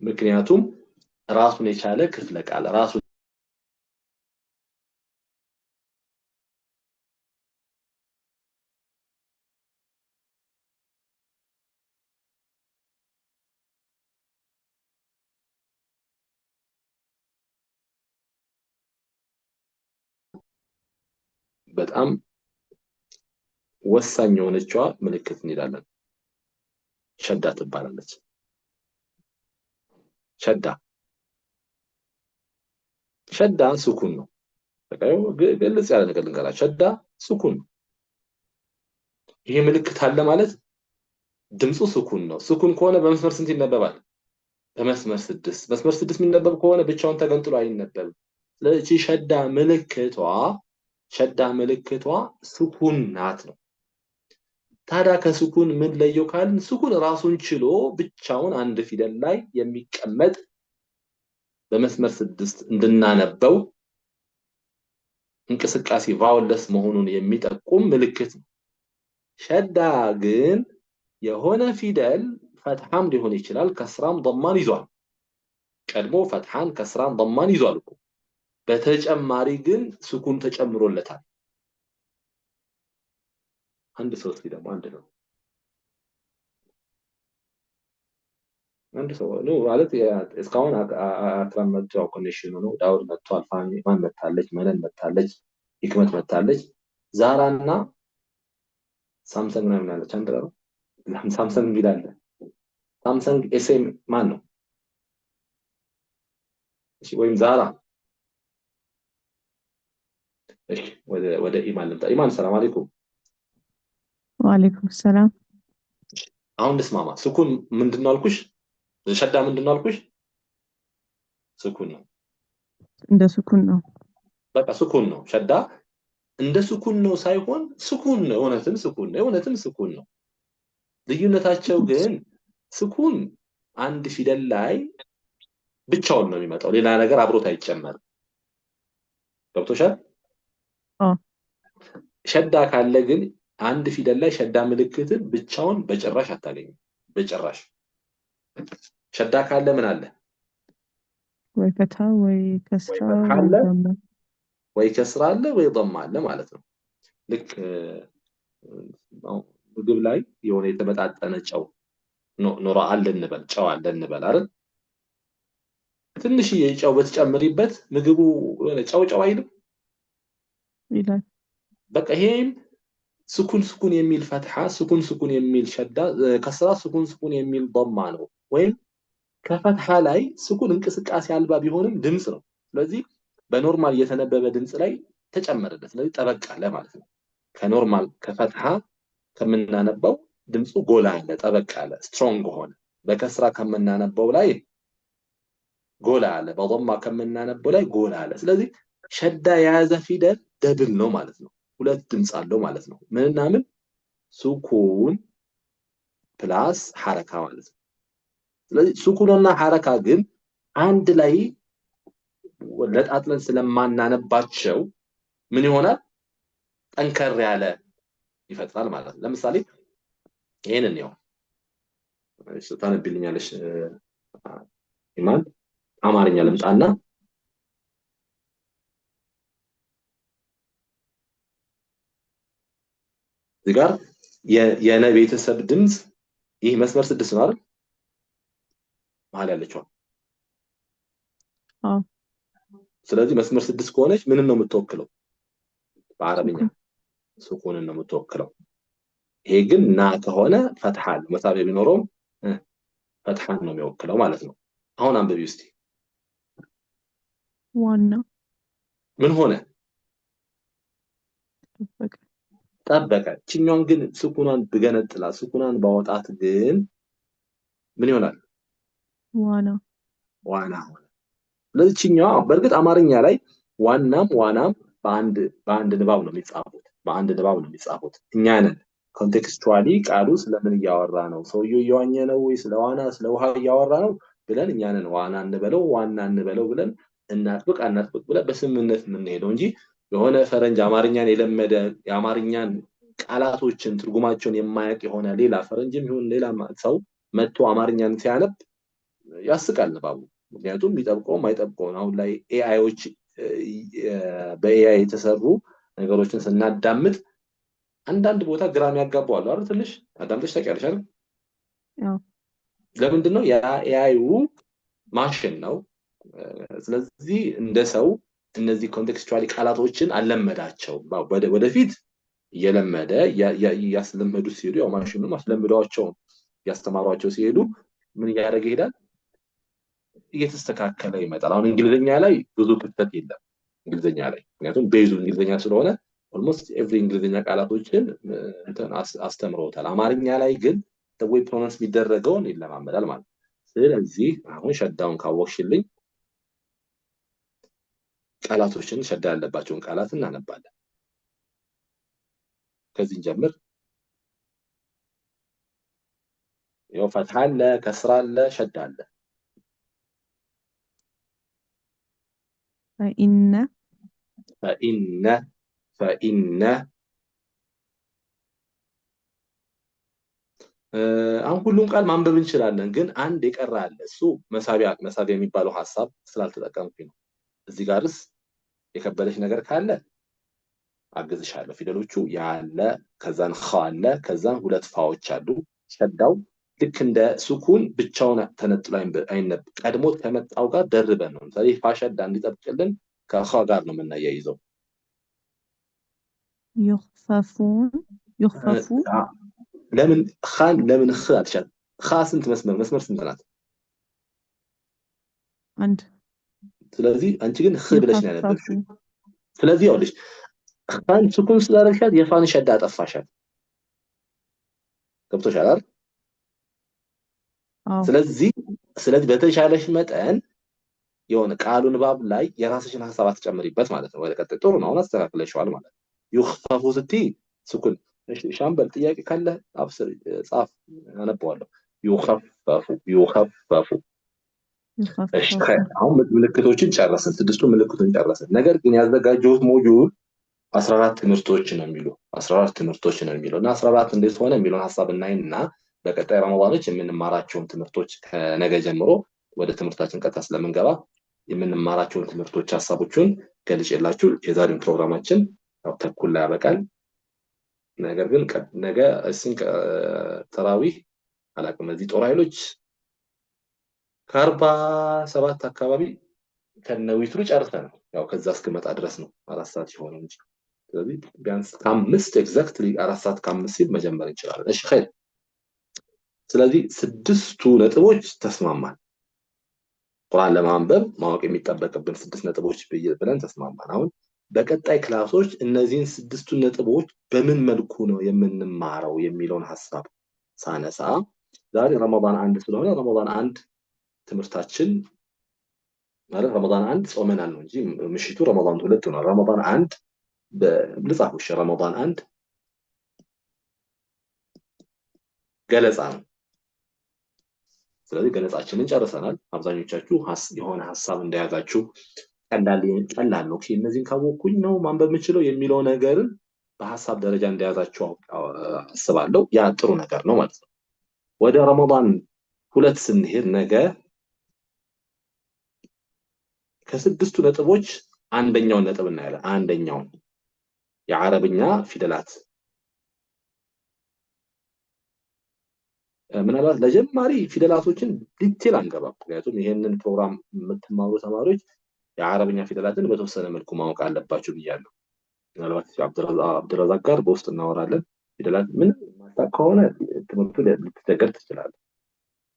ምክንያቱም ራሱን የቻለ ክፍለ ቃል ራሱ በጣም ወሳኝ የሆነችዋ ምልክት እንላለን ሸዳ ትባላለች ሸዳ ስኩን ነው በቃው ግልጽ ያለ ነገር ልንገራችሁ ሸዳ ስኩን ይሄ ምልክት አለ ማለት ድምጹ ስኩን ነው ስኩን ከሆነ በመስመር ስንት ይነበባል በመስመር 6 መስመር 6 የሚነበብ ከሆነ ብቻውን ተገንጥሎ አይነበብም ስለዚህ ሸዳ ምልክቷ ስኩን ናት ነው ታዲያ ከስኩን ምን ለየው ካልን ስኩን ራሱን ችሎ ብቻውን አንድ ፊደል ላይ የሚቀመጥ በመስመር 6 እንድናነበው እንቅስቃሴ ቫውለስ መሆኑን የሚጠቁም ምልክት ነው ሸዳ ግን የሆነ ፊደል ፈትሐም ሊሆን ይችላል ከስራም ضمان ይዟል ቀድሞ ፈትሐን ከስራም ضمان ይዟል እኮ በተጨማሪ ግን ስኩን ተጨምሮለታል አንድ ሰው ደግሞ አንድ ሰው ነው ማለት እስካሁን አክራም መጥቷል ኮኔክሽኑ ነው ዳውድ መጥቷል ፋኒ ማን መጣለች መነን መጣለች ህክመት መጣለች ዛራና ሳምሰንግ ነው ያለች አንድ ነው ሳምሰንግ ይላል ሳምሰንግ ኤስኤም ማን ነው እሺ ወይም ዛራ እሺ ወደ ኢማን ልምጣ ኢማን ሰላም አለይኩም ወአለይኩም ሰላም አሁን ልስማማ ስኩን ምንድነው አልኩሽ ሸዳ ምንድነው አልኩሽ ስኩን ነው እንደ ስኩን ነው በቃ ስኩን ነው ሸዳ እንደ ስኩን ነው ሳይሆን ስኩን ነው እውነትም ስኩን ነው ልዩነታቸው ግን ስኩን አንድ ፊደል ላይ ብቻውን ነው የሚመጣው ሌላ ነገር አብሮት አይጨመርም ገብቶሻል ሸዳ ካለ ግን አንድ ፊደል ላይ ሸዳ ምልክትን ብቻውን በጭራሽ አታገኝም በጭራሽ ሸዳ ካለ ምን አለ? ወይ ፈታ ወይ ወይ ከስራ ፈትሐ ወይ አለ ደሞ ወይ ከስራ አለ ወይ ضم አለ ማለት ነው። ልክ ምግብ ላይ የሆነ የተመጣጠነ ጨው ኖሮ አለ እንበል፣ ጨው አለ እንበል አይደል? ትንሽዬ ጨው በተጨምሪበት ምግቡ የሆነ ጨው አይልም። ይላል። በቃ ይሄም ስኩን የሚል ፈትሐ፣ ስኩን የሚል ሸዳ፣ ከስራ ስኩን የሚል ضማ ነው። ወይም ከፈትሐ ላይ ስኩን እንቅስቃሴ አልባ ቢሆንም ድምጽ ነው። ስለዚህ በኖርማል የተነበበ ድምጽ ላይ ተጨመረለት። ስለዚህ ጠበቅ አለ ማለት ነው። ከኖርማል ከፈትሐ ከምናነበው ድምጹ ጎላ አለ፣ ጠበቅ አለ፣ ስትሮንግ ሆነ። በከስራ ከምናነበው ላይ ጎላ አለ፣ በضማ ከምናነበው ላይ ጎላ አለ። ስለዚህ ሸዳ የያዘ ፊደል ደብል ነው ማለት ነው። ሁለት ድምጽ አለው ማለት ነው። ምንና ምን? ሱኩን ፕላስ ሐረካ ማለት ነው። ስለዚህ ሱኩንና ሐረካ ግን አንድ ላይ ለጣጥለን ስለማናነባቸው ምን ይሆናል? ጠንከር ያለ ይፈጥራል ማለት ነው። ለምሳሌ ይሄንን ነው እሺ፣ ታነብልኛለሽ ኢማን? አማርኛ ልምጣና እዚህ ጋር የነ ቤተሰብ ድምጽ ይህ መስመር 6 ነው አይደል? መሀል ያለችው። አዎ። ስለዚህ መስመር 6 ከሆነች ምንን ነው የምትወክለው? በአረብኛ ሱኩንን ነው የምትወክለው። ይሄ ግን ና ከሆነ ፈትሐ ነው፣ መሳቢያ ቢኖረውም ፈትሐን ነው የሚወክለው ማለት ነው። አሁን አንብቢ እስቲ። ዋና ምን ሆነ? ጠበቀ። ጠበቀ። ችኛውን ግን ስኩናን ብገነጥላ ስኩናን ባወጣት ግን ምን ይሆናል? ዋና ሆነ። ስለዚህ ችኛዋ በእርግጥ አማርኛ ላይ ዋናም በአንድ ንባብ ነው የሚጻፉት፣ እኛ ነን ኮንቴክስቹዋሊ ቃሉ ስለምን እያወራ ነው፣ ሰውየው እየዋኘ ነው ወይ ስለ ዋና ስለ ውሃ እያወራ ነው ብለን እኛ ነን ዋና እንበለው ብለን እናጥብቅ ብለን በስምምነት የምንሄደው እንጂ የሆነ ፈረንጅ አማርኛን የለመደ የአማርኛን ቃላቶችን ትርጉማቸውን የማያውቅ የሆነ ሌላ ፈረንጅም ይሁን ሌላ ሰው መጥቶ አማርኛን ሲያነብ ያስቃል ንባቡ። ምክንያቱም የሚጠብቀውም አይጠብቀውም። አሁን ላይ ኤአይዎች በኤአይ የተሰሩ ነገሮችን ስናዳምጥ አንዳንድ ቦታ ግራም ያጋባዋል አይደል? ትንሽ አዳምጠሽ ታውቂያለሽ አይደል? ያው ለምንድን ነው? ያ ኤአዩ ማሽን ነው። ስለዚህ እንደ ሰው እነዚህ ኮንቴክስቹዋሊ ቃላቶችን አልለመዳቸው። ወደፊት እየለመደ ያስለመዱ ሲሄዱ ያው ማሽኑ አስለምዷቸው ያስተማሯቸው ሲሄዱ ምን እያደረገ ይሄዳል? እየተስተካከለ ይመጣል። አሁን እንግሊዘኛ ላይ ብዙ ክፍተት የለም እንግሊዘኛ ላይ፣ ምክንያቱም ቤዙ እንግሊዘኛ ስለሆነ ኦልሞስት ኤቭሪ እንግሊዘኛ ቃላቶችን አስተምረውታል። አማርኛ ላይ ግን ወይ ፕሮናንስ የሚደረገውን ይለማመዳል ማለት ነው። ስለዚህ አሁን ሸዳውን ካወቅሽልኝ ቃላቶችን ሸዳ ያለባቸውን ቃላት እናነባለን። ከዚህ ጀምር ያው ፈትሐ አለ፣ ከስራ አለ፣ ሸዳ አለ። ፈኢነ አሁን ሁሉም ቃል ማንበብ እንችላለን፣ ግን አንድ የቀረ አለ። እሱ መሳቢያ የሚባለው ሐሳብ ስላልተጠቀምኩኝ ነው። እዚህ ጋርስ የከበደሽ ነገር ካለ አግዝሻለሁ። ፊደሎቹ ያለ ከዛን ኸ አለ፣ ከዛን ሁለት ፋዎች አሉ። ሸዳው ልክ እንደ ሱኩን ብቻውን ተነጥሎ አይነበብ፣ ቀድሞ ከመጣው ጋር ደርበን ነው። ለምሳሌ ፋ ሸዳ እንዲጠብቅልን ከኸ ጋር ነው የምናያይዘው። ይخፈፉ ለምን ኸ አልሻት? ኸ ስንት መስመር ስንት ናት? አንድ። ስለዚህ አንቺ ግን ኸ ብለሽ ነው ያነበብሽው። ስለዚህ ያውልሽ ኻን ሱኩን ስላደረግሻት የፋን ሸዳ አጠፋሻት። ገብቶሻል አይደል? ስለዚህ በተሻለሽ መጠን የሆነ ቃሉ ንባብ ላይ የራስሽን ሐሳብ አትጨምሪበት ማለት ነው። ወደ ቀጥታ ጥሩ ነው፣ አስተካክለሽዋል ማለት ነው። ይخፈፉ ስትይ ሱኩን። ሻምበል ጥያቄ ካለ አብስር ጻፍ፣ አነበዋለሁ። ይخፈፉ። እሺ አሁን ምልክቶችን ጨረስን፣ 6ቱ ምልክቶችን ጨረስን። ነገር ግን ያዘጋጀሁት ሞጁል 14 ትምህርቶች ነው የሚለው እና 14 እንዴት ሆነ የሚለውን ሐሳብ እናይና በቀጣይ ረመዳኖች የምንማራቸውን ትምህርቶች ከነገ ጀምሮ ወደ ትምህርታችን ቀጥታ ስለምንገባ የምንማራቸውን ትምህርቶች ሐሳቦችን ገልጬላችሁ የዛሬውን ፕሮግራማችን ያው ተኩል ላይ ያበቃል። ነገር ግን ነገ እስን ተራዊህ አላቅም እዚህ ጦር ኃይሎች ከ47 አካባቢ ከነዊትሩ ጨርሰናል። ያው ከዛ እስከመጣ ድረስ ነው 4 ሰዓት ይሆን እንጂ ስለዚህ ቢያንስ ከ5 ኤግዛክትሊ 4 ሰዓት ከ5 ሲል መጀመር እንችላለን። እሺ ኸይር። ስለዚህ 6ቱ ነጥቦች ተስማማን። ቁርአን ለማንበብ ማወቅ የሚጠበቅብን 6 ነጥቦች ብለን ተስማማን። አሁን በቀጣይ ክላሶች እነዚህን 6ቱን ነጥቦች በምን መልኩ ነው የምንማረው የሚለውን ሐሳብ ሳነሳ ዛሬ ረመዳን 1 ስለሆነ ረመዳን 1 ትምህርታችን ማለት ረመዳን 1 ጾመናል ነው እንጂ ምሽቱ ረመዳን 2 ነው። ረመዳን 1 በልጻፉሽ ረመዳን 1 ገለጻ ነው። ስለዚህ ገለጻችንን ጨርሰናል። አብዛኞቻችሁ የሆነ ሐሳብ እንደያዛችሁ ቀላል ነው። እነዚህን ካወቅኩኝ ነው ማንበብ የምችለው የሚለው ነገርን በሐሳብ ደረጃ እንደያዛችሁ አስባለሁ። ያ ጥሩ ነገር ነው ማለት ነው። ወደ ረመዳን 2 ስንሄድ ነገ ከ6ቱ ነጥቦች አንደኛውን ነጥብ እናያለን። አንደኛውን የአረብኛ ፊደላት ምናልባት ለጀማሪ ፊደላቶችን ዲቴል አንገባም። ምክንያቱም ይሄንን ፕሮግራም የምትማሩ ተማሪዎች የአረብኛ ፊደላትን በተወሰነ መልኩ ማወቅ አለባችሁ ብያለሁ። ምናልባት አብዱረዛቅ ጋር በውስጥ እናወራለን። ፊደላት ምን ማታውቅ ከሆነ ትምህርቱ ልትቸገር ትችላለህ።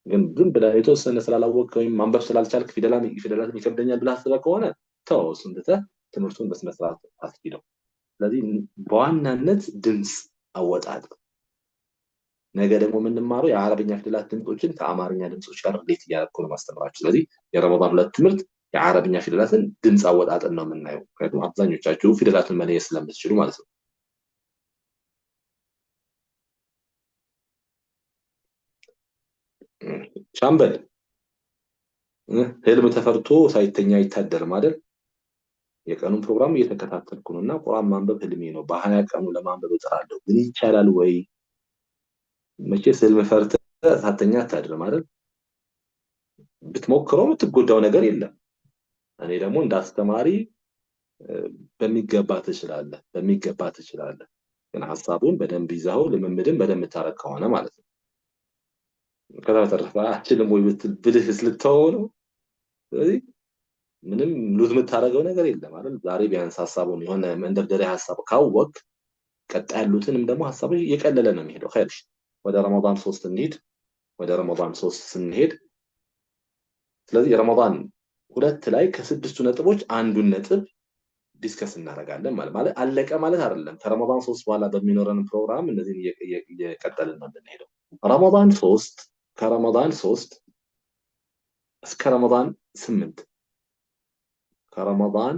ግን ዝም ብለህ የተወሰነ ስላላወቅ ወይም ማንበብ ስላልቻልክ ፊደላት ይከብደኛል ብለህ አስበህ ከሆነ ተው፣ እሱን ትተህ ትምህርቱን በስነ ስርዓት አስኪደው። ስለዚህ በዋናነት ድምፅ አወጣጥ ነገ ደግሞ የምንማረው የአረብኛ ፊደላት ድምጾችን ከአማርኛ ድምጾች ጋር እንዴት እያደረኩ ነው ማስተምራችሁ። ስለዚህ የረመዳን 2 ትምህርት የአረብኛ ፊደላትን ድምፅ አወጣጥን ነው የምናየው። ምክንያቱም አብዛኞቻችሁ ፊደላትን መለየት ስለምትችሉ ማለት ነው። ሻምበል ህልም ተፈርቶ ሳይተኛ አይታደርም አይደል? የቀኑን ፕሮግራም እየተከታተልኩ ነውና ቁርአን ማንበብ ህልሜ ነው። በ20 ቀኑ ለማንበብ እጥራለሁ። ግን ይቻላል ወይ? መቼስ ህልም ፈርተህ ሳትተኛ አታድርም አይደል? ብትሞክረው የምትጎዳው ነገር የለም። እኔ ደግሞ እንዳስተማሪ በሚገባ ትችላለህ። ግን ሐሳቡን በደንብ ይዘው ልምምድን በደንብ ታረክ ከሆነ ማለት ነው። ከዛ በተረፈ አችልም ወይ ብልህ ልትተወው ነው። ስለዚህ ምንም ሉዝ የምታደርገው ነገር የለም አይደል? ዛሬ ቢያንስ ሐሳቡን የሆነ መንደርደሪያ ሐሳብ ካወቅ ቀጣይ ያሉትንም ደግሞ ሐሳቦች እየቀለለ ነው የሚሄደው። ኸይር። ወደ ረመዳን 3 እንሂድ። ወደ ረመዳን 3 ስንሄድ ስለዚህ ረመዳን 2 ላይ ከ6ቱ ነጥቦች አንዱን ነጥብ ዲስከስ እናደርጋለን ማለት አለቀ ማለት አይደለም። ከረመዳን 3 በኋላ በሚኖረን ፕሮግራም እነዚህን እየቀጠልን ነው የምንሄደው። ከረመዳን 3 እስከ ረመዳን 8 ከረመዳን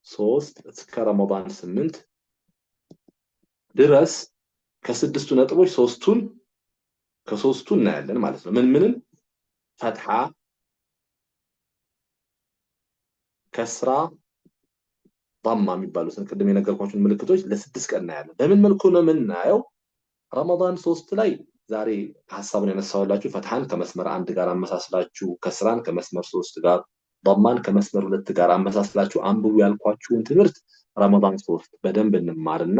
3 እስከ ረመዳን 8 ድረስ ከ6ቱ ነጥቦች ከ3ቱ እናያለን ማለት ነው። ምንም ፈትሐ፣ ከስራ፣ ضማ የሚባሉትን ቅድም የነገርኳችሁን ምልክቶች ለ6 ቀን እናያለን። በምን መልኩ ነው የምናየው? ረመዳን 3 ላይ ዛሬ ሐሳቡን ያነሳውላችሁ ፈትሐን ከመስመር 1 ጋር አመሳስላችሁ፣ ከስራን ከመስመር 3 ጋር፣ ضማን ከመስመር 2 ጋር አመሳስላችሁ አንብቡ ያልኳችሁን ትምህርት ረመዳን 3 በደንብ እንማርና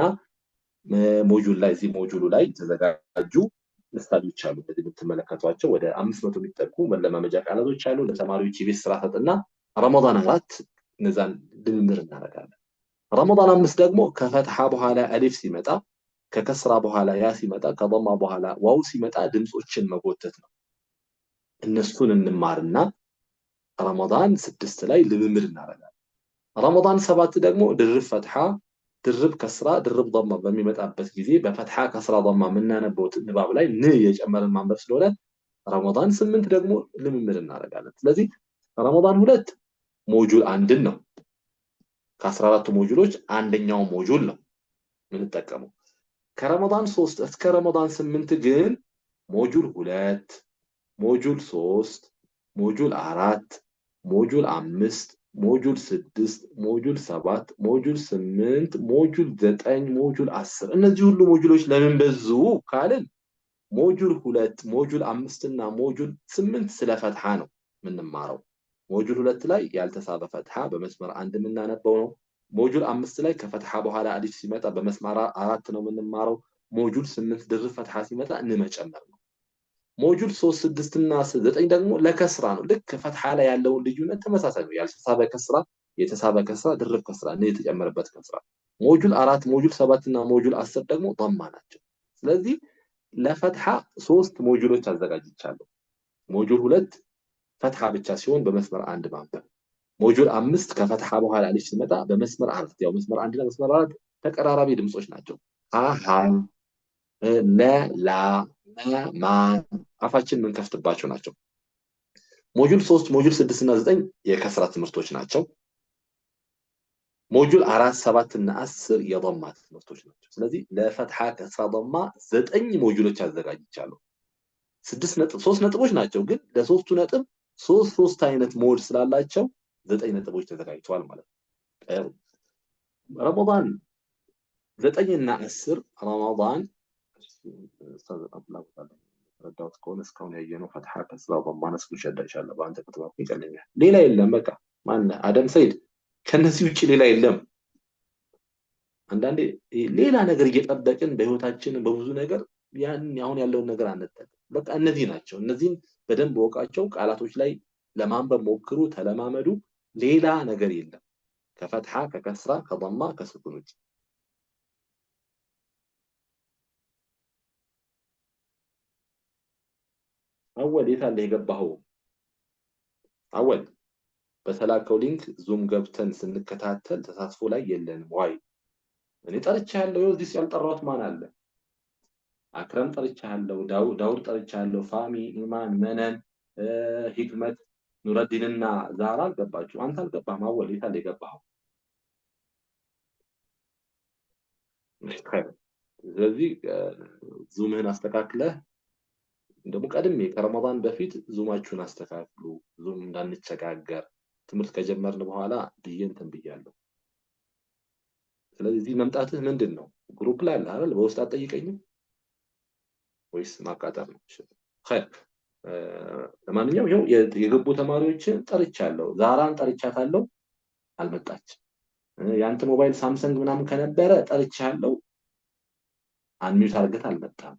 እዚህ ሞጁሉ ላይ ተዘጋጁ ምሳሌዎች አሉ። በዚህ የምትመለከቷቸው ወደ 500 የሚጠጉ መለማመጃ ቃላቶች አሉ። ለተማሪዎች የቤት ስራ ሰጥና ረመዳን 4 እነዛን ልምምድ እናደርጋለን። ረመዳን 5 ደግሞ ከፈትሐ በኋላ አሊፍ ሲመጣ፣ ከከስራ በኋላ ያ ሲመጣ፣ ከضማ በኋላ ዋው ሲመጣ ድምጾችን መጎተት ነው። እነሱን እንማርና ረመዳን 6 ላይ ልምምድ እናደርጋለን። ረመዳን 7 ደግሞ ድርብ ፈትሐ፣ ድርብ ከስራ፣ ድርብ ضማ በሚመጣበት ጊዜ በፈትሐ ከስራ ضማ የምናነበው ንባብ ላይ የጨመረን ማንበብ ስለሆነ ረመዳን 8 ደግሞ ልምምድ እናደርጋለን። ስለዚህ ረመዳን 2 ሞጁል 1 ነው። ከ14ቱ ሞጁሎች አንደኛው ሞጁል ነው የምንጠቀመው። ከረመዳን 3 እስከ ረመዳን 8 ግን ሞጁል 2፣ ሞጁል 3፣ ሞጁል 4፣ ሞጁል 5፣ ሞጁል 6፣ ሞጁል 7፣ ሞጁል 8፣ ሞጁል 9፣ ሞጁል 10 እነዚህ ሁሉ ሞጁሎች ለምን በዙ ካልን ሞጁል 2 ሞጁል 5 እና ሞጁል 8 ስለ ፈትሐ ነው የምንማረው። ሞጁል 2 ላይ ያልተሳበ ፈትሐ በመስመር 1 የምናነበው ነው። ሞጁል 5 ላይ ከፈትሐ በኋላ አሊፍ ሲመጣ በመስመር 4 ነው የምንማረው። ሞጁል 8 ድርብ ፈትሐ ሲመጣ እንመጨመር ነው። ሞጁል 3 6 እና 9 ደግሞ ለከስራ ነው። ልክ ፈትሐ ላይ ያለውን ልዩነት ተመሳሳይ ነው። ያልተሳበ ከስራ፣ የተሳበ ከስራ፣ ድርብ ከስራ ነው የተጨመረበት ከስራ። ሞጁል 4 ሞጁል 7 እና ሞጁል 10 ደግሞ ضማ ናቸው። ስለዚህ ለፈትሐ 3 ሞጁሎች አዘጋጅቻለሁ። ሞጁል 2 ፈትሐ ብቻ ሲሆን በመስመር 1 ማንበብ። ሞጁል 5 ከፈትሐ በኋላ አሊፍ ሲመጣ በመስመር 4 ያው መስመር 1 እና መስመር 4 ተቀራራቢ ድምጾች ናቸው። አሃ ለላ ማ አፋችን የምንከፍትባቸው ናቸው። ሞጁል 3 ሞጁል 6 እና 9 የከስራ ትምህርቶች ናቸው። ሞጁል 4 7 እና 10 የضማ ትምህርቶች ናቸው። ስለዚህ ለፈትሐ ከስራ ضማ 9 ሞጁሎች አዘጋጅቻለሁ። 3 ነጥቦች ናቸው፣ ግን ለሶስቱ ነጥብ 3 አይነት ሞድ ስላላቸው 9 ነጥቦች ተዘጋጅተዋል ማለት ነው። ረመዳን 9 እና 10 ረመዳን ረዳት ከሆነ እስካሁን ያየነው ፈትሐ ከስራ ضማ ነስቡ ሸዳ ይሻላል። በአንተ ከተባልኩ ይቀለኛል። ሌላ የለም። በቃ ማን አደም ሰይድ ከነዚህ ውጪ ሌላ የለም። አንዳንዴ ሌላ ነገር እየጠበቅን በህይወታችን በብዙ ነገር ያን አሁን ያለውን ነገር አንጠቅም። በቃ እነዚህ ናቸው። እነዚህን በደንብ ወቃቸው። ቃላቶች ላይ ለማንበብ ሞክሩ፣ ተለማመዱ። ሌላ ነገር የለም ከፈትሐ ከከስራ ከضማ ከስኩን ውጪ። አወል የት አለ የገባኸው? አወል በተላከው ሊንክ ዙም ገብተን ስንከታተል ተሳትፎ ላይ የለንም ወይ? እኔ ጠርቻለሁ። እዚህ ያልጠራሁት ማን አለ? አክረም ጠርቻለሁ፣ ዳውድ ጠርቻለሁ፣ ፋሚ፣ ኢማን፣ መነን፣ ሂክመት፣ ኑረዲንና ዛራ አልገባችሁ። አንተ አልገባህም። አወል የት አለ የገባኸው? ስለዚህ ዙምህን አስተካክለህ ደግሞ ቀድሜ ከረመዳን በፊት ዙማችሁን አስተካክሉ። ዙም እንዳንቸጋገር ትምህርት ከጀመርን በኋላ እንትን ብያለሁ። ስለዚህ መምጣትህ ምንድን ነው? ግሩፕ ላይ አለ አይደል? በውስጥ አትጠይቀኝም ወይስ ማቃጠር ነው? ኸይር ለማንኛውም ይኸው የገቡ ተማሪዎችን ጠርቻለሁ። ዛራን ጠርቻታለሁ፣ አልመጣችም። ያንተ ሞባይል ሳምሰንግ ምናምን ከነበረ ጠርቻለሁ፣ አንሚዩት አድርገህ አልመጣም።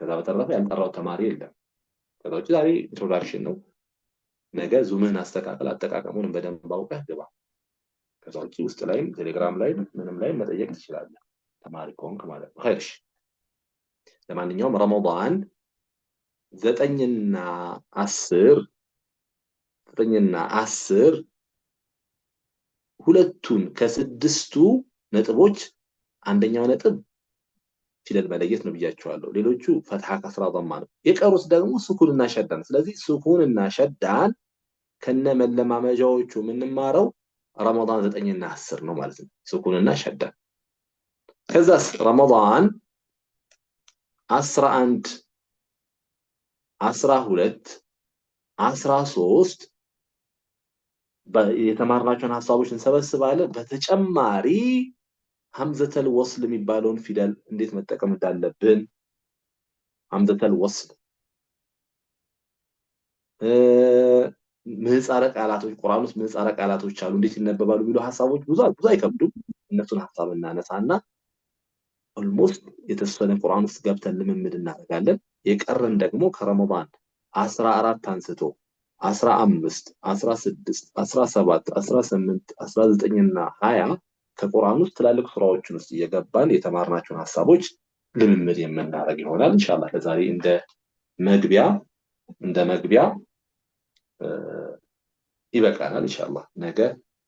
ከዛ በተረፈ ያልጠራው ተማሪ የለም። ከዛ ውጪ ዛሬ ኢንትሮዳክሽን ነው። ነገ ዙምህን አስተካክል፣ አጠቃቀሙን በደንብ አውቀህ ግባ። ከዛ ውጪ ውስጥ ላይም ቴሌግራም ላይ ምንም ላይ መጠየቅ ትችላለህ፣ ተማሪ ከሆንክ ማለት ነው። ኸይር ለማንኛውም ረመዳን 9 እና 10 ሁለቱን ከስድስቱ ነጥቦች አንደኛው ነጥብ ፊደል መለየት ነው ብያቸዋለሁ። ሌሎቹ ፈትሐ ከስራ ضማ ነው። የቀሩት ደግሞ ስኩንና ሸዳን። ስለዚህ ስኩንና ሸዳን ከነ መለማመጃዎቹ የምንማረው ረመዳን 9 እና 10 ነው ማለት ነው። ስኩንና ሸዳን። ከዛስ ረመዳን 11 12 13 የተማርናቸውን ሐሳቦች እንሰበስባለን። በተጨማሪ ሐምዘተል ወስል የሚባለውን ፊደል እንዴት መጠቀም እንዳለብን ሐምዘተል ወስል ምህጻረ ቃላቶች ቁርአን ውስጥ ምህጻረ ቃላቶች አሉ፣ እንዴት ይነበባሉ የሚሉ ሐሳቦች ብዙ አይከብዱም። እነሱን ሐሳብ እናነሳና ኦልሞስት የተወሰነ ቁርአን ውስጥ ገብተን ልምምድ እናደርጋለን። የቀረን ደግሞ ከረመዳን 14 አንስቶ 15 16 17 18 19 እና 20 ከቁርአን ውስጥ ትላልቅ ሱራዎችን ውስጥ እየገባን የተማርናቸውን ሐሳቦች ልምምድ የምናደርግ ይሆናል ኢንሻአላህ። ለዛሬ እንደ መግቢያ ይበቃናል ኢንሻአላህ። ነገ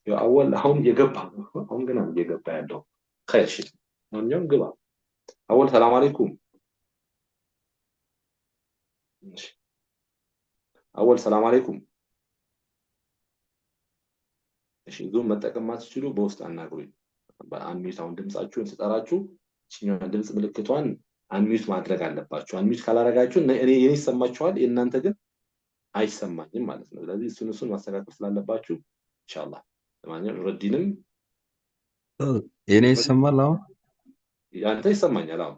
አወል አሁን እየገባ ያለው ኸይር እሺ፣ ማንኛውም ግባ አወል። ሰላም አለይኩም አወል፣ ሰላም አለይኩም። እሺ ዙም መጠቀም ማትችሉ በውስጥ አናግሩኝ። በአንሚዩት አሁን ድምጻችሁን ስጠራችሁ እቺኛዋን ድምጽ ምልክቷን አንሚዩት ማድረግ አለባችሁ። አንሚዩት ካላረጋችሁ እኔ ይሰማችኋል፣ የእናንተ ግን አይሰማኝም ማለት ነው። ስለዚህ እሱን ማስተካከል ስላለባችሁ ኢንሻአላህ። ለማንኛውም ረዲንም የኔ ይሰማል? አሁን ያንተ ይሰማኛል። አሁን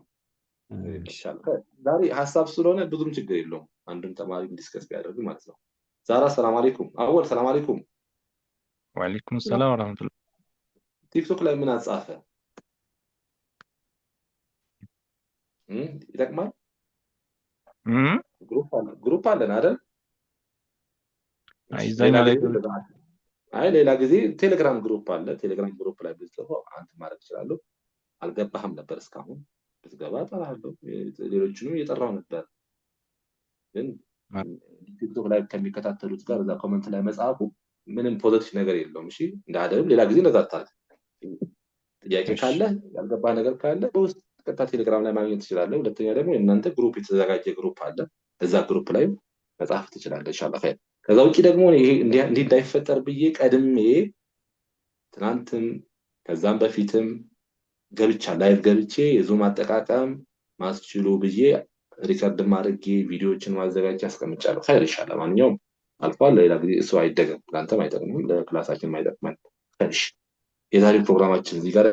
ኢንሻአላህ ዛሬ ሐሳብ ስለሆነ ብዙም ችግር የለውም አንዱን ተማሪ ዲስከስ ቢያደርግ ማለት ነው ዛራ ሰላም አለይኩም አወል ሰላም አለይኩም ወአለይኩም ሰላም ወራህመቱላህ። ቲክቶክ ላይ ምን አጻፈ ይጠቅማል ግሩፕ አለን አይደል ሌላ ጊዜ ቴሌግራም ግሩፕ አለ ቴሌግራም ግሩፕ ላይ ብትጽፈው አንተ ማድረግ ይችላል አልገባህም ነበር እስካሁን ብትገባ ጠራለሁ ሌሎችንም እየጠራው ነበር ግን ቲክቶክ ላይ ከሚከታተሉት ጋር እዛ ኮሜንት ላይ መጻፉ ምንም ፖዚቲቭ ነገር የለውም እሺ እንዳደረም ሌላ ጊዜ እንደዛ አታርግ ጥያቄ ካለ ያልገባ ነገር ካለ በውስጥ ቀጥታ ቴሌግራም ላይ ማግኘት ትችላለህ ሁለተኛ ደግሞ እናንተ ግሩፕ የተዘጋጀ ግሩፕ አለ እዛ ግሩፕ ላይ መጻፍ ትችላለህ ኢንሻአላህ ኸይር ከዛ ውጪ ደግሞ ይሄ እንዲህ እንዳይፈጠር ብዬ ቀድሜ ትናንትም ከዛም በፊትም ላይቭ ገብቼ የዙም አጠቃቀም ማስችሉ ብዬ ሪከርድ ማድረጌ ቪዲዮዎችን ማዘጋጀ አስቀምጫለሁ ኸይር ኢንሻአላህ ማንኛውም አልፏል ሌላ ጊዜ እሱ አይደገም ላንተም አይጠቅምም ለክላሳችን አይጠቅመን እሺ የዛሬው ፕሮግራማችን እዚህ ጋር